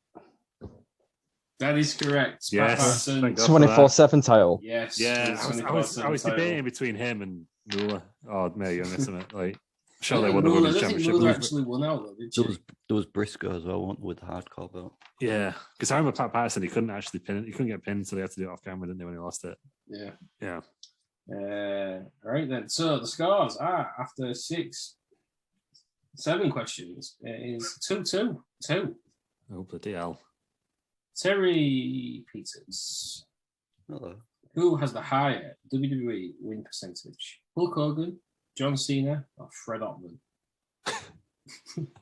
That is correct. Yes. 24/7 title. Yes. Yeah, I was debating between him and Moolah. Oh, May Young, isn't it? Like, sure, they won the women's championship. Moolah actually won out, though, did she? There was Briscoe as well, with the hardcore belt. Yeah, because I remember Pat Patterson, he couldn't actually pin it. He couldn't get pinned, so they had to do it off camera, didn't they, when he lost it? Yeah. Yeah. All right, then. So the scores are, after 7 questions, is 2-2. 2. Oh, bloody hell. Terry Peters. Hello. Who has the higher WWE win percentage? Hulk Hogan, John Cena, or Fred Ottman?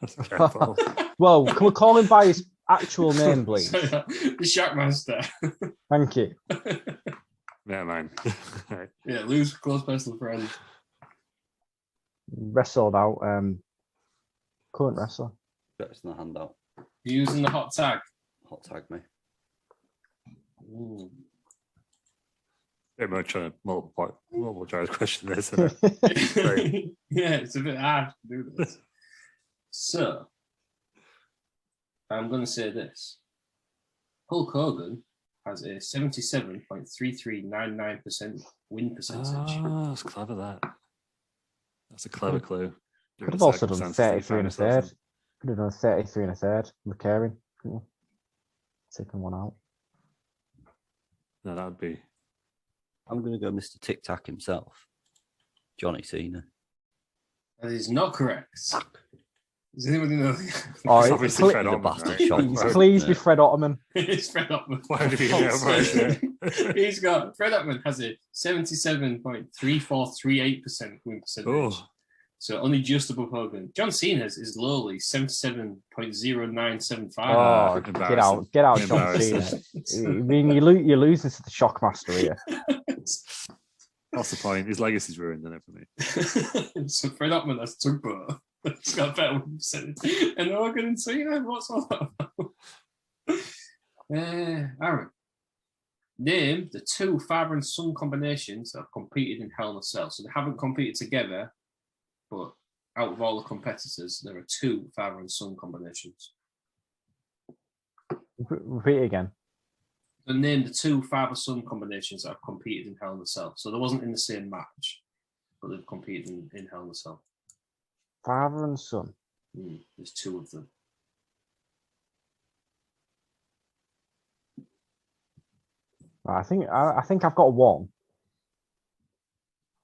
That's careful. Well, can we call him by his actual name, please? The Shockmaster. Thank you. Yeah, man. Right. Yeah, lose close personal friend. Wrestled out. Current wrestler. That's in the handout. Using the hot tag. Hot tag me. Ooh. Very much a multiple choice question, isn't it? Right. Yeah, it's a bit hard to do this. So, I'm going to say this. Hulk Hogan has a 77.3399% win percentage. Oh, that's clever, that. That's a clever clue. Could have also done 33 and a third. Could have done 33 and a third. Recurring. Taking one out. No, that would be. I'm going to go Mr. Tic Tac himself. Johnny Cena. That is not correct. Does anybody know? Oh, It's it- obviously ple- Fred The Ottman, bastard right? shot. Please be Fred Ottoman. It's Fred Ottman. Why would he be there? He's got Fred Ottman has a 77.3438% win percentage. Oh, So only just above Hogan. John Cena's is lowly 77.0975. Oh, embarrassing. get out, John Embarrassing. Cena. I mean, you're losing to the Shockmaster here. what's the point? His legacy's ruined, isn't it, for me? So Fred Ottman has tugboat. It's got a better win percentage. And Hogan and Cena, what's all that about? Aaron, name the two father and son combinations that have competed in Hell in a Cell. So they haven't competed together, but out of all the competitors, there are two father and son combinations. Repeat it again. So name the two father-son combinations that have competed in Hell in a Cell. So they wasn't in the same match, but they've competed in Hell in a Cell. Father and son. There's two of them. Right, I think I've got one.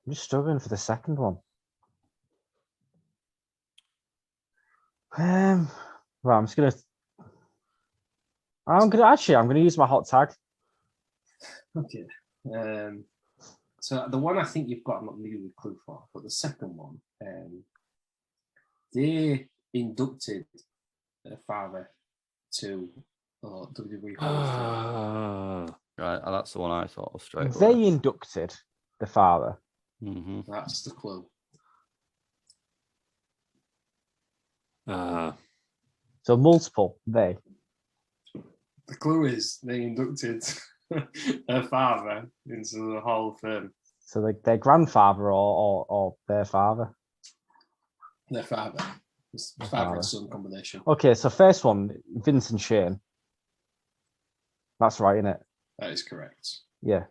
I'm just struggling for the second one. Right, I'm gonna use my hot tag. Okay. So the one I think you've got, I'm not really a clue for, but the second one, they inducted their father to WWE Hall of Fame. Right, that's the one I thought of straight away. They inducted the father. Mm-hmm. That's the clue. So multiple, they. The clue is they inducted their father into the Hall of Fame. So their grandfather or their father. Their father. It's Their father father. and son combination. Okay, so first one, Vince and Shane. That's right, isn't it? That is correct. Yeah.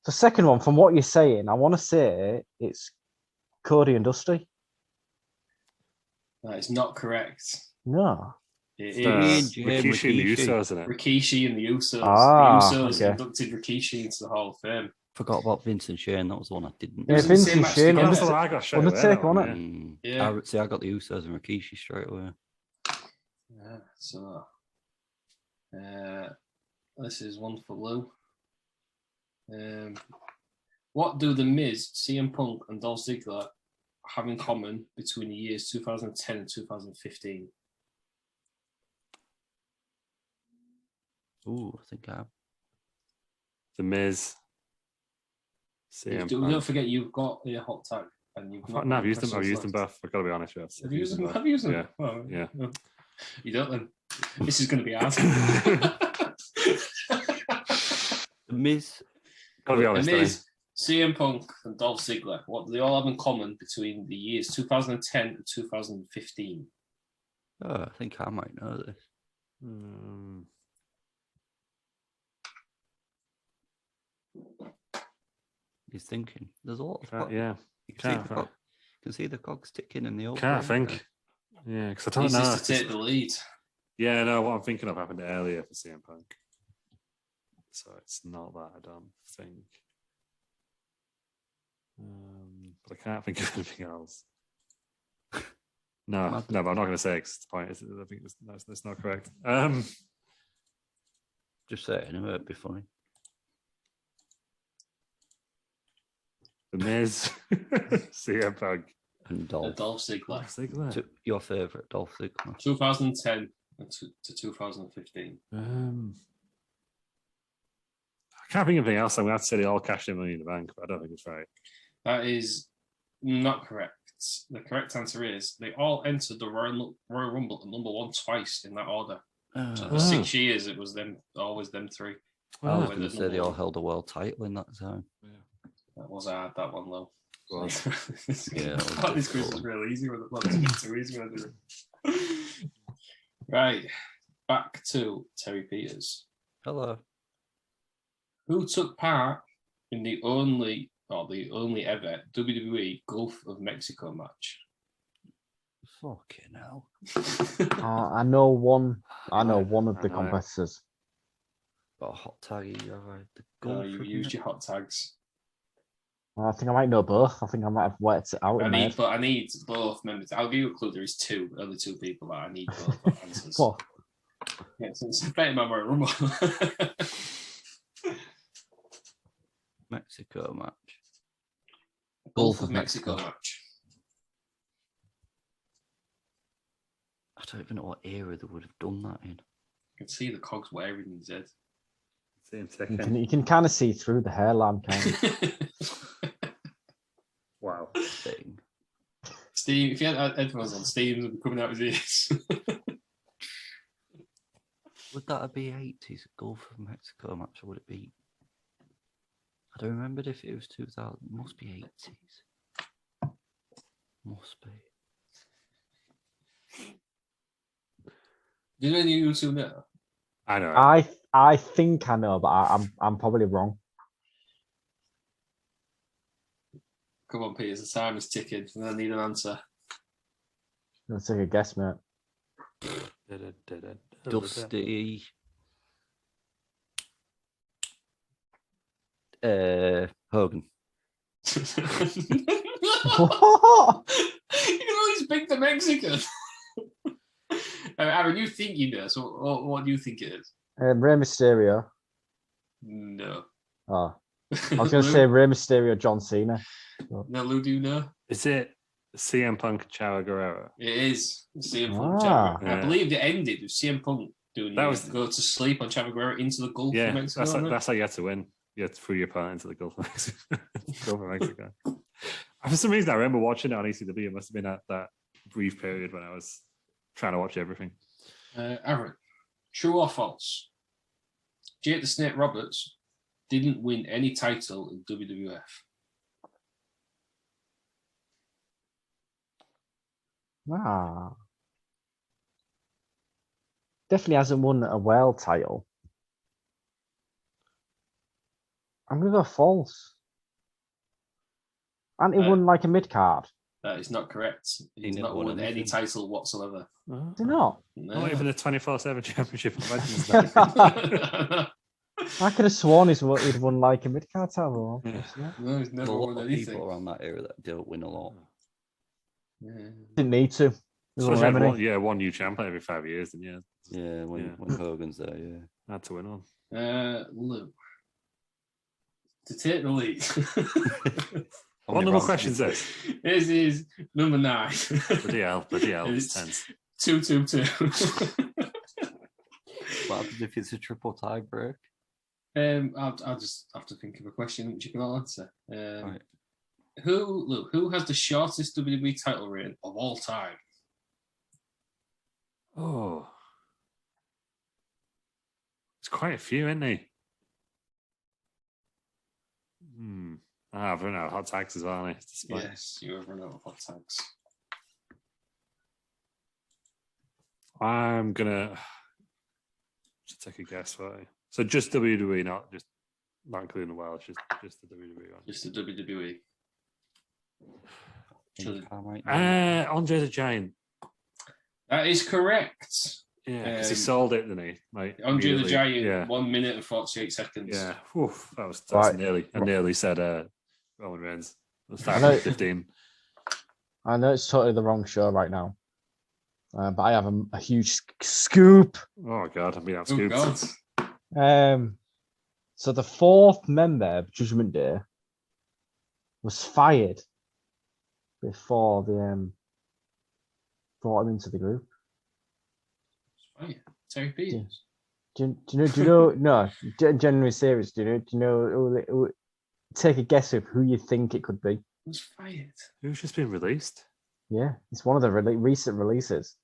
The second one, from what you're saying, I want to say it's Cody and Dusty. That is not correct. No. It It's, is Rikishi and the Rikishi. Usos, isn't it? Rikishi and the Usos. Ah, the Usos okay. inducted Rikishi into the Hall of Fame. Forgot about Vince and Shane. That was the one I didn't. Yeah, was in the Vince same and match Shane. together. That's the one I got straight away. Undertaker, that one, wasn't it? Yeah. See, I got the Usos and Rikishi straight away. Yeah, so this is one for Lou. What do The Miz, CM Punk, and Dolph Ziggler have in common between the years 2010 and 2015? Ooh, I think I have. The Miz. CM Punk. Don't forget you've got your hot tag. And you've No, I've used them. I've used them both. both. I've got to be honest with you. Have you used them? Have you used them? Yeah. Oh, Yeah. no. You don't then. This is going to be hard. The Miz. Got to be honest. And Danny. is CM Punk and Dolph Ziggler. What do they all have in common between the years 2010 and 2015? Oh, I think I might know this. He's thinking. There's a lot of cogs. Yeah. You can, Can't, you can see the cogs ticking in the old. Can't brain think. there. Yeah, because I don't This know. is to take the lead. Yeah, no, what I'm thinking of happened earlier for CM Punk. So it's not that, I don't think. But I can't think of anything else. No, but I'm not going to say it 'cause it's the point. I think that's not correct. Just say it anyway, it'd be funny. The Miz, CM Punk, And Dolph. Dolph Ziggler. Ziggler. Your favourite Dolph Ziggler. 2010 to 2015. I can't think of anything else. I'm going to have to say they all cashed in Money in the Bank, but I don't think it's right. That is not correct. The correct answer is they all entered the Royal Rumble at number 1 twice in that order. So for 6 years, it was them, always them three. I was With going the to say they all number held a world title in that time. That was hard, that one, though. Well, Yeah, This quiz is real easy. Well, it's a bit too easy when I do it. Right. Back to Terry Peters. Hello. Who took part in the only ever WWE Gulf of Mexico match? Fucking hell. I know one. I know one of the know. competitors. Got a hot tag. You used your hot tags. I think I might know both. I think I might have worked it out. I need both members. I'll give you a clue. There is only two people that I need both answers. Oh, Yeah, so it's a better memory rumble. Mexico match. Gulf of Mexico match. I don't even know what era they would have done that in. You can see the cogs wearing in his head. you can kind of see through the hairline, kind of. Wow. Thing. Steve, if you had headphones on, Steve's would be coming out his ears. Would that be 80s Gulf of Mexico match, or would it be? I don't remember if it was 2000. It must be 80s. Must be. Did any of you two know? I know. I think I know, but I'm probably wrong. Come on, Peter, the time is ticking, and I need an answer. Let's take a guess, mate. Dusty. Hogan. What? You can always pick the Mexican. Aaron, you think you know, so what do you think it is? Rey Mysterio. No. Oh, I was going to say Rey Mysterio, John Cena. No, Lou, do you know? Is it CM Punk, Chavo Guerrero? It is CM Punk. Chavo. Yeah. I believe it ended with CM Punk doing That was go to sleep on Chavo Guerrero into the Gulf of Mexico. That's how you had to win. You had to throw your opponent into the Gulf of Mexico. Gulf of Mexico. For some reason, I remember watching it on ECW. It must have been at that brief period when I was trying to watch everything. Aaron, true or false? Jake the Snake Roberts didn't win any title in WWF. Definitely hasn't won a world title. I'm going to go false. And he won like a mid card. That is not correct. He's not won any title whatsoever. Did not? No. Not even the 24/7 championship. I could have sworn he'd won like a mid card title. No, he's never won anything. People around that era that don't win a lot. Yeah. Didn't need to. One new champion every 5 years, and When Hogan's there, had to win on. Lou, to take the lead. What number question is this? This is number 9. Bloody hell, it's tense. 2-2-2. What happens if it's a triple tie break? I'll just have to think of a question which you can all answer. Right. Who has the shortest WWE title reign of all time? Oh, it's quite a few, isn't he? I've run out of hot tags as well. Yes, you have run out of hot tags. I'm gonna take a guess. So just WWE, not including the world, just the WWE one. Just the WWE. Andre the Giant. That is correct. Yeah, because he sold it, didn't he? Like, Andre the Giant, 1 minute and 48 seconds. Yeah, that was nearly. I nearly said Roman Reigns. It was 15. I know it's totally the wrong show right now, but I have a huge scoop. Oh God, I'm being out scooped. So the 4th member of Judgment Day was fired before they brought him into the group? Oh, yeah. Terry Peters. Do you know? No, genuinely serious. Do you know? Take a guess of who you think it could be. Was fired. Who's just been released? Yeah, it's one of the recent releases.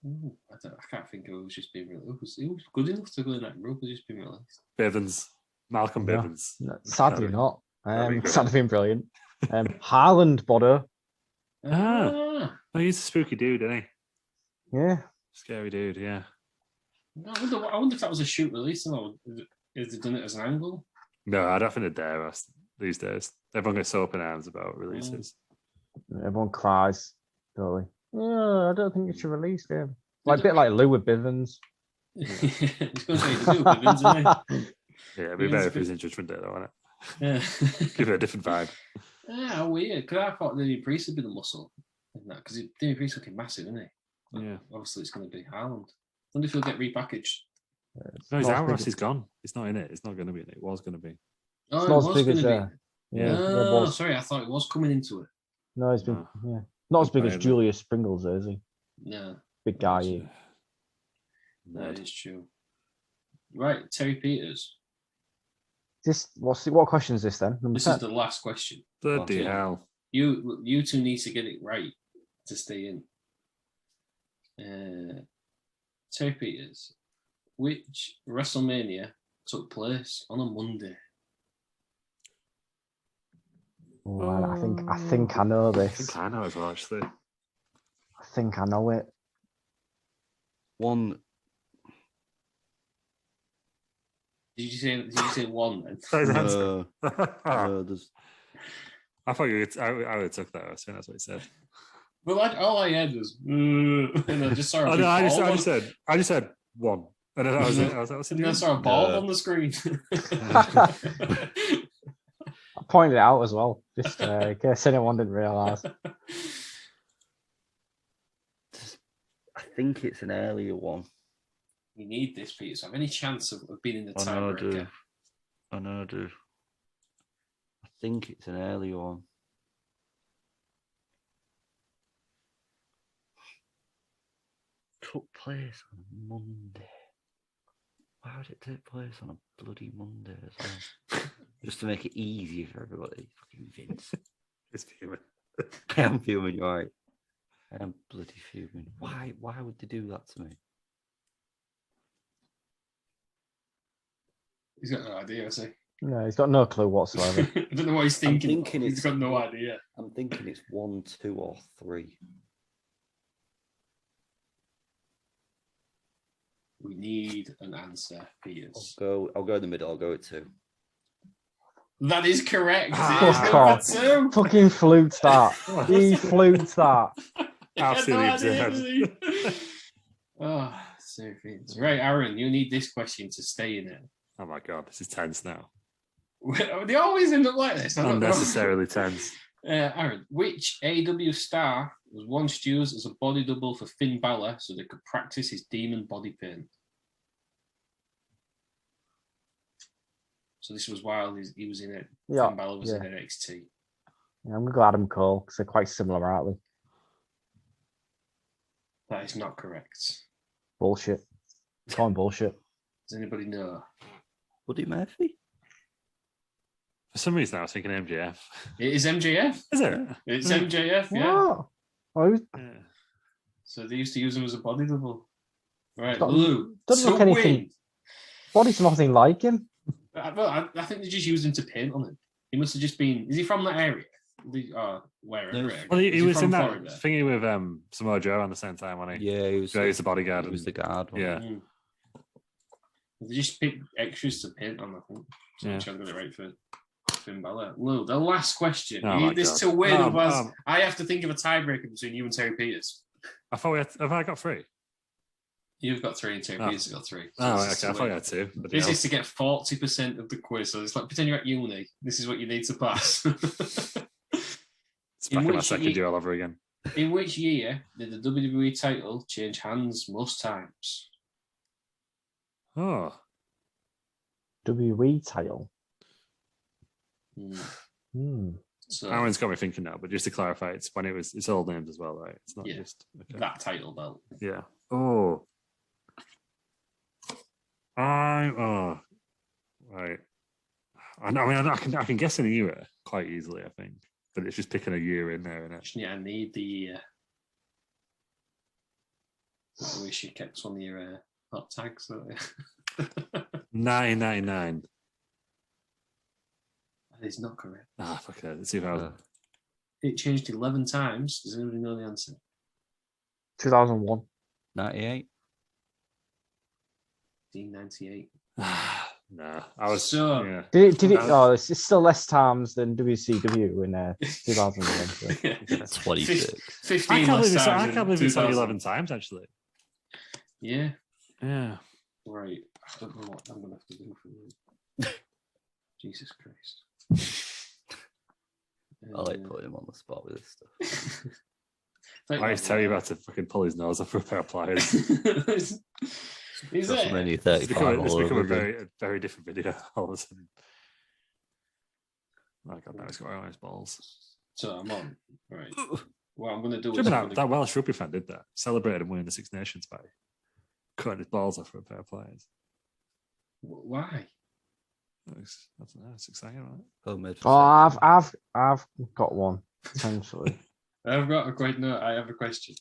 Ooh, I can't think of who's just been released. He was good enough to go in that group. Has just been released. Bivens. Malcolm No, Bivens. no, sadly That'd be- not. that'd be great. That'd have been brilliant. Haaland, Bodo. Oh, he's a spooky dude, isn't he? Yeah. Scary dude, yeah. I wonder if that was a shoot release or is they done it as an angle? No, I don't think they dare us these days. Everyone gets so open arms about releases. Everyone cries. Totally. No, I don't think it should release him. Like a bit like Lou with Bivens. He's going to say the Lou Bivens, isn't he? Yeah, it'd be better if it was in Judgment Day, though, wouldn't it? Yeah. Give it a different vibe. Yeah, how weird. Because I thought Damien Priest had been a muscle in that. Because Damien Priest looking massive, isn't he? Yeah. Obviously, it's going to be Haaland. I wonder if he'll get repackaged. No, he's not as out. big He's gone. It's not in it. It's not going to be in it. It was going to be. Oh, It's it not was as big going as to be. yeah. Oh, it was. sorry. I thought it was coming into it. No, he's been No. yeah. Not as big as Right, Julius Springles, is he? No, Big guy. He. that is true. Right, Terry Peters. What question is this then? Number This 10? is the last question. Bloody Okay. hell. You two need to get it right to stay in. Terry Peters, which WrestleMania took place on a Monday? Oh, I think I know I this. think I know as well, actually. I think I know it. One. Did you say one then? That is the No, answer. no, there's I thought I would have took that. I think that's what he said. Well, all I had was, and I just saw a Oh, big no, I ball just said one. And then that was it. I was like, what's he and then I doing? saw a ball No. on the screen. I pointed it out as well, just in case anyone didn't realise. I think it's an earlier one. You need this, Peter. So have any chance of being in the I know I tiebreaker? do. I know I do. I think it's an earlier one. Took place on a Monday. Why would it take place on a bloody Monday as well? Just to make it easier for everybody. Fucking Vince. It's fuming. I am fuming, you're right. I am bloody fuming. Why would they do that to me? He's got no idea, I say. No, he's got no clue whatsoever. I don't know what he's I'm thinking. thinking He's it's- got no idea. I'm thinking it's 1, 2, or 3. We need an answer, Peters. I'll go in the middle, I'll go at 2. That is correct. Ah, It is God. number 2. Fucking fluked that. He fluked that. He had no Absolutely idea, absurd. did he? Oh, so Peters. Right, Aaron, you need this question to stay in it. Oh my god, this is tense now. They always end up like this. I don't know. Unnecessarily tense. Aaron, which AW star was once used as a body double for Finn Balor so they could practice his demon body paint? So this was while he was in it. Yeah, Finn Balor was in yeah. NXT. Yeah, I'm gonna go Adam Cole because they're quite similar, aren't they? That is not correct. Bullshit. Calling bullshit. Does anybody know? Buddy Murphy? For some reason, I was thinking MJF. It is MJF. Is it? It's MJF, yeah. What? Oh, Yeah. So they used to use him as a body double. Right, Don't- Lou. doesn't to look anything- win. body's nothing like him. I think they just used him to paint on him. He must have just been. Is he from that area? Wherever. No. Well, he Is was from in that Florida? thingy with Samoa Joe around the same time, wasn't he? Yeah, he was, Joe is the bodyguard. he was the and- guard. wasn't he? Yeah. Mm. They just picked extras to paint on, I think. So Yeah. I'm trying to get it right for Finn Balor. Lou, the last question. Oh you my need this God. to win, otherwise Um, I have to think of a tiebreaker between you and Terry Peters. I thought have I got 3? You've got 3 and Terry Oh. Peters has got 3. Oh, this okay. is to I thought win. you had 2. But This is to get 40% of the quiz. So it's like pretend you're at uni. This is what you need to pass. it's back in my which second you- year all over again. In which year did the WWE title change hands most times? Oh, WWE title. So Aaron's got me thinking now, but just to clarify, it's when it's old names as well, right? It's not just that title belt. Yeah. Oh. Right. I mean, I can guess an era quite easily, I think, but it's just picking a year in there, isn't it? Yeah, I need the year. I wish you kept on your hot tags. 999. That is not correct. Fuck it. 2000. It changed 11 times. Does anybody know the answer? 2001. 98. 1998. Nah, I was so. Yeah. Did it? Oh, it's still less times than WCW in 2001. So. 26. 15 I can't less believe times. I can't believe it's only 11 times actually. Yeah. Yeah. Right. I don't know what I'm gonna have to do for you. Jesus Christ. I like putting him on the spot with this stuff. I always tell you about to fucking pull his nose off for a pair of pliers. Is it? WrestleMania 35 It's all become over a again. very different video all of a sudden. Oh God, now he's got his balls. So I'm on. Right. What I'm going to do is... That Welsh rugby fan did that. Celebrated him winning the Six Nations by cutting his balls off for a pair of pliers. Why? That's exciting, right? I've got one, potentially. I've got a question. No, I have a question.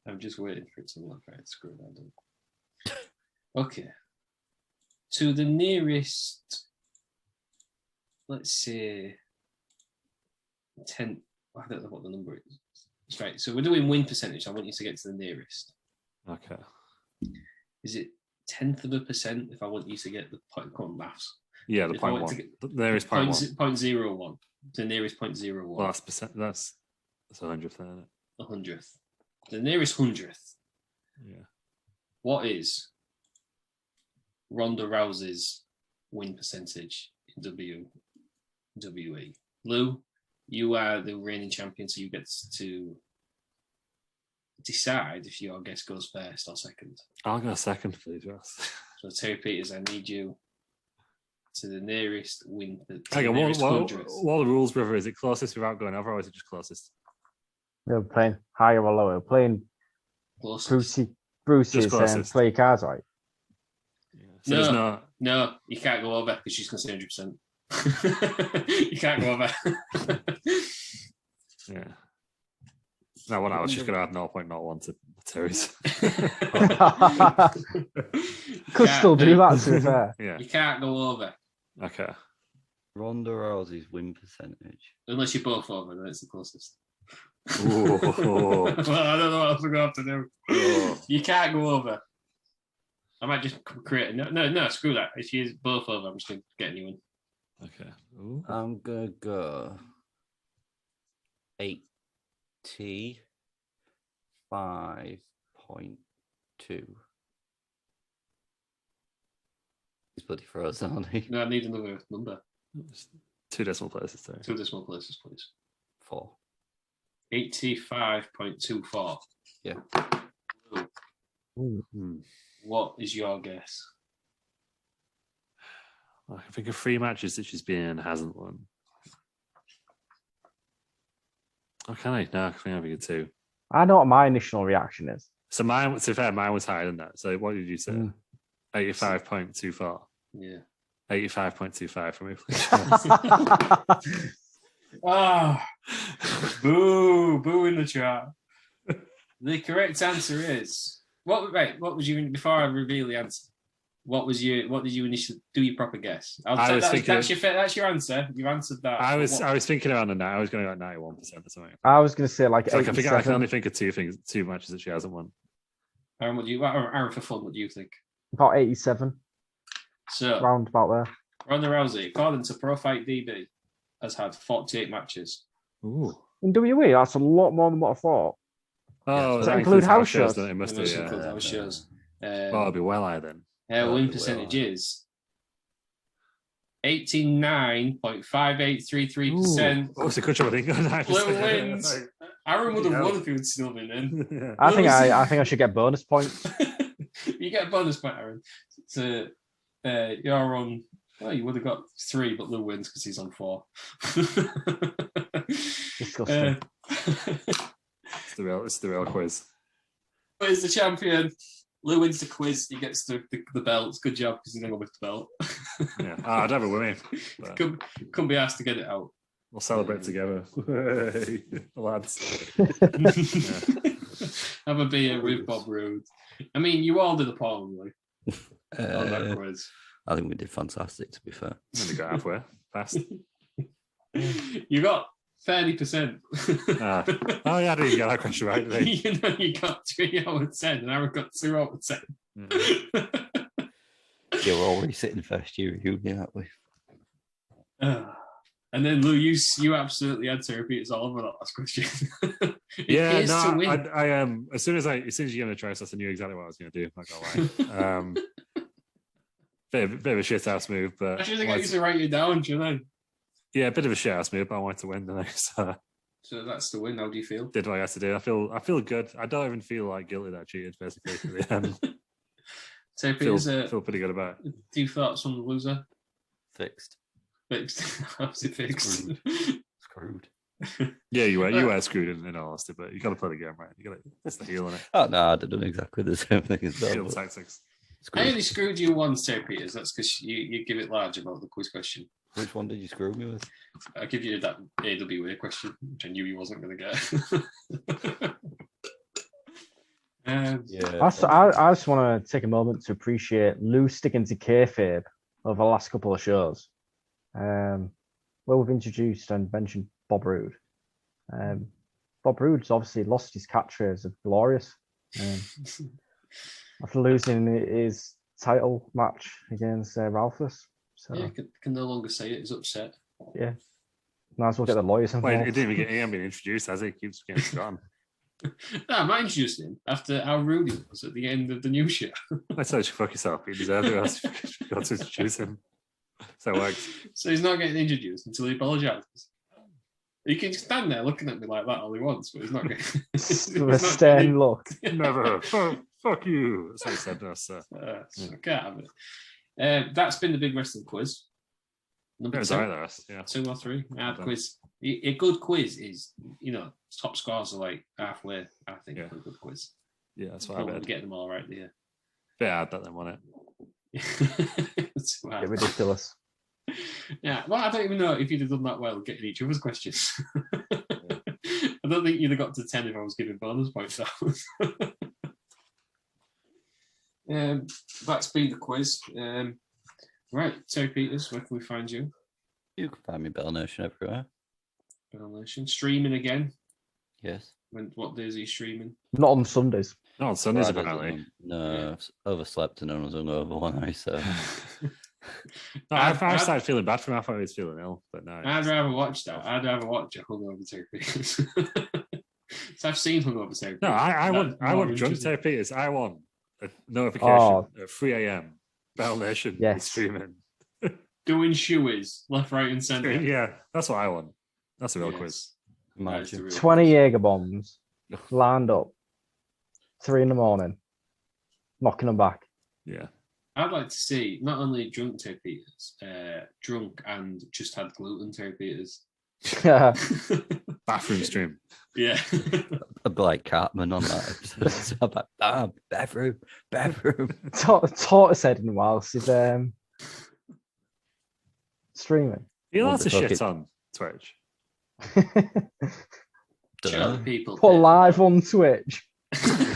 I'm just waiting for it to look right. Screw that. Okay. To the nearest, let's say, 10. I don't know what the number is. That's right. So we're doing win percentage. I want you to get to the nearest. Okay. Is it 0.1% if I want you to get the point? Come on, maths. Yeah, the If I point want one. to get The nearest point one. 0.01. The nearest 0.01. Well, that's percent. That's 100th, isn't it? 100th. The nearest 100th. Yeah. What is Ronda Rousey's win percentage in WWE? Lou, you are the reigning champion, so you get to decide if your guess goes first or second. I'll go second, please, Ross. So Terry Peters, I need you to the nearest win. Hang on, what are the rules, brother? Is it closest without going over, or is it just closest? We're playing higher or lower. We're playing Bruce's and play cards, right? Yeah. So no, you can't go over because she's going to say 100%. You can't go over. Yeah. No, what I was just going to add 0.01 to Terry's. Could still do that, to be fair. Yeah. You can't go over. Okay. Ronda Rousey's win percentage. Unless you're both over, then it's the closest. Well, I don't know what else we're going to have to do. You can't go over. I might just create no, screw that. If you're both over, I'm just going to get you in. Okay. Ooh. I'm going to go 85.2. He's bloody frozen, aren't he? No, I need another number. 2 decimal places, sorry. 2 decimal places, please. 4. 85.24. Yeah. What is your guess? I can think of 3 matches that she's been in and hasn't won. Oh, can I? No, I think I think of 2. I know what my initial reaction is. So mine, to be fair, mine was higher than that. So what did you say? 85.24. Yeah. 85.25 for me, please. Boo in the chat. The correct answer is what was you before I reveal the answer? What did you initially do your proper guess? That's your answer. You answered that. I was thinking around the night. I was going to go 91% or something. I was going to say like I can only think of 2 matches that she hasn't won. Aaron, for fun, what do you think? About 87. So round about there. Ronda Rousey, according to Pro Fight DB, has had 48 matches. Ooh. In WWE, that's a lot more than what I thought. Oh, does that include house shows? It must include house shows. Well, it'll be well high then. Her win percentage is 89.5833%. Oh, it's a good job I didn't go Blue wins. Aaron would have won if he would still been in. Yeah. I think I should get bonus points. You get a bonus point, Aaron. So you're on Well, you would have got 3, but Lou wins because he's on 4. Disgusting. It's the real quiz. But he's the champion. Lou wins the quiz. He gets the belt. Good job because he's going to with the belt. Yeah, I'd have a win. Couldn't be asked to get it out. We'll celebrate together, lads. Have a beer with Bob Roode. I mean, you all did appallingly on that quiz. I think we did fantastic, to be fair. And we got halfway. Fast. You got 30%. Oh, yeah, I didn't get that question right. You got 3 out of 10, and I got 2 out of 10. Yeah, we're already sitting first year reunion, aren't we? And then Lou, you absolutely had to repeat us all over that last question. Yeah, no, I am. As soon as you gave me a choice, I knew exactly what I was going to do. Not gonna lie. Bit of a shit house move, but I should have got you to write it down, shouldn't I? Yeah, a bit of a shit house move, but I wanted to win the next. So that's the win. How do you feel? Did what I had to do. I feel good. I don't even feel like guilty that I cheated. Basically, at the end. So feel pretty good about it. 2 thoughts on the loser? Fixed. How's it fixed? Screwed. Yeah, you were screwed in all honesty, but you got to play the game right. It's the heel in it. Oh no, I'd have done exactly the same thing as well. Heel tactics. I only screwed you once, Terry Peters. That's because you give it large about the quiz question. Which one did you screw me with? I give you that AWA question, which I knew you wasn't going to get. Yeah. I just want to take a moment to appreciate Lou sticking to kayfabe over the last couple of shows. Well, we've introduced and mentioned Bob Roode. Bob Roode's obviously lost his catchphrase of glorious after losing his title match against Ralphus. So Yeah, can no longer say it. He's upset. yeah, might as well get the lawyers involved. Wait, he didn't even get been introduced, has he? He keeps getting gone. No, I introduced him after how rude he was at the end of the new show. I told you, fuck yourself. You deserve it. Else you got to introduce him. So it works. So he's not getting introduced until he apologises. He can stand there looking at me like that all he wants, but he's not getting. With a stern look. Never. Fuck you. That's what he said to us. So. I can't have it. That's been the big wrestling quiz. Number 2. Yeah. 2 or 3. Quiz. A good quiz is, top scores are like halfway, I think, for a good quiz. Yeah, that's what I bet. Get them all right there. Yeah, I bet them on it. Yeah, ridiculous. Yeah, well, I don't even know if you'd have done that well getting each other's questions. I don't think you'd have got to 10 if I was giving bonus points out. That's been the quiz. Right, Terry Peters, where can we find you? You can find me Bell Nation everywhere. Bell Nation. Streaming again? Yes. What days are you streaming? Not on Sundays. Not on Sundays, Fridays, apparently. No, I've overslept and I was hungover one night, so. No, I started feeling bad for him. I thought he was feeling ill, but no. I'd rather watch that. I'd rather watch a hungover Terry Peters. So I've seen hungover Terry Peters. No, I want drunk Terry Peters. I want a notification at 3 a.m. Bell Nation is streaming. Doing shoeies left, right, and centre. Yeah, that's what I want. That's a real quiz. Imagine. 20 Jaeger bombs lined up, 3 a.m, knocking them back. Yeah. I'd like to see not only drunk Terry Peters, drunk and just had gluten Terry Peters. Bathroom stream. Yeah. I'd be like Cartman on that episode. So I'm like, bathroom. Tortoise head in whilst he's streaming. You allowed to shit on Twitch? People put live on Twitch.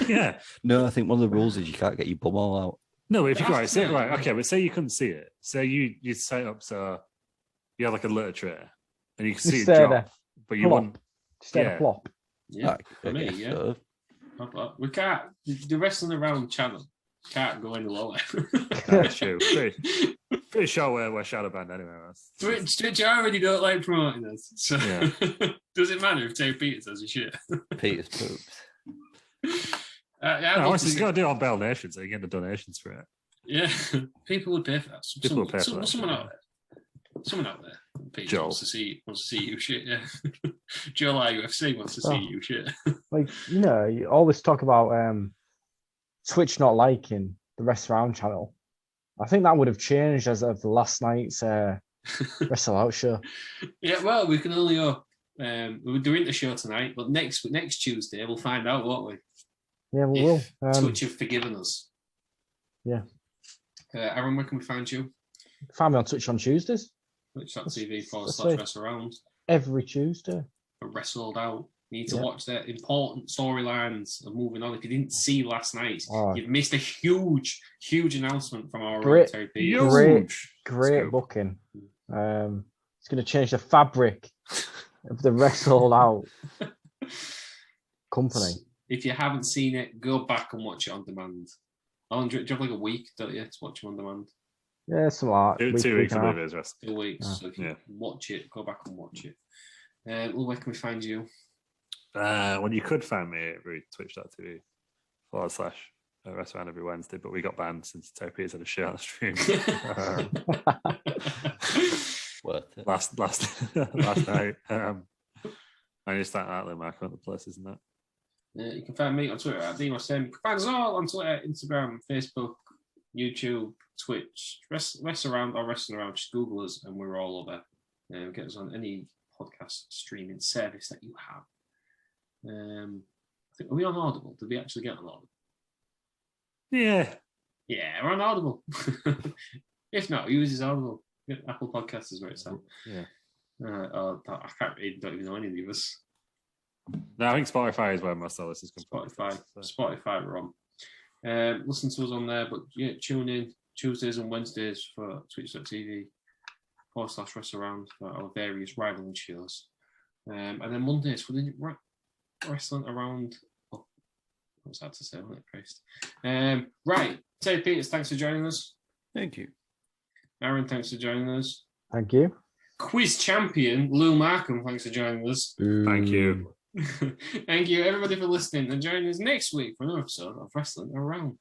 Yeah. No, I think one of the rules is you can't get your bum all out. No, if you but say you couldn't see it. Say you set it up so you have like a litter tray and you can see it drop, there. but you want plop. Yeah, I me, guess yeah. so. We can't. The Wrestling Around channel can't go any lower. That's true. Pretty sure we're shadow banned anyway. Twitch already don't like promoting us, so Yeah. does it matter if Terry Peters does his shit? Peters poops. Honestly, you got to do it on Bell Nation so you get the donations for it. Yeah, people would pay for that. People would pay for that. Someone out there. Peters Joel wants to see you shit. Yeah, Joel UFC wants to see you shit. Like you always talk about Twitch not liking the Rest Around channel. I think that would have changed as of last night's Wrestle Out show. Yeah, well, we can only hope. We're doing the show tonight, but next Tuesday we'll find out, won't we? Yeah, we will. Twitch have forgiven us. Yeah. Aaron, where can we find you? Find me on Twitch on Tuesdays. Twitch.tv/WrestleRound. Every Tuesday. For Wrestled Out. You need to watch the important storylines of moving on. If you didn't see last night, you've missed a huge announcement from our great Scoop. booking. It's going to change the fabric of the Wrestled Out company. If you haven't seen it, go back and watch it on demand. Do you have like a week, don't you, to watch them on demand? Yeah, some like 2 weeks, I believe it is. Rest. 2 weeks. So if you watch it, go back and watch it. Where can we find you? Well, you could find me at twitch.tv/Wrestleround every Wednesday, but we got banned since Terry Peters had a shit on the stream. Worth it. Last night. I just start out there, Mark, on the place, isn't that? You can find me on Twitter at DMOSM. You can find us all on Twitter, Instagram, Facebook, YouTube, Twitch, Wrestleround or Wrestling Around. Just Google us and we're all over. Get us on any podcast streaming service that you have. Are we on Audible? Did we actually get on Audible? Yeah, we're on Audible. If not, use Audible. Apple Podcasts is where it's at. Yeah. I don't even know any of us. No, I think Spotify is where most of this is coming from. Spotify, we're on. Listen to us on there, but tune in Tuesdays and Wednesdays for twitch.tv/WrestleRound for our various rivaling shows. And then Mondays for the Wrestling Around. Oh, what was that to say? Oh, Christ. Right. Terry Peters, thanks for joining us. Thank you. Aaron, thanks for joining us. Thank you. Quiz champion Lou Markham, thanks for joining us. Thank you. Thank you, everybody, for listening and joining us next week for another episode of Wrestling Around.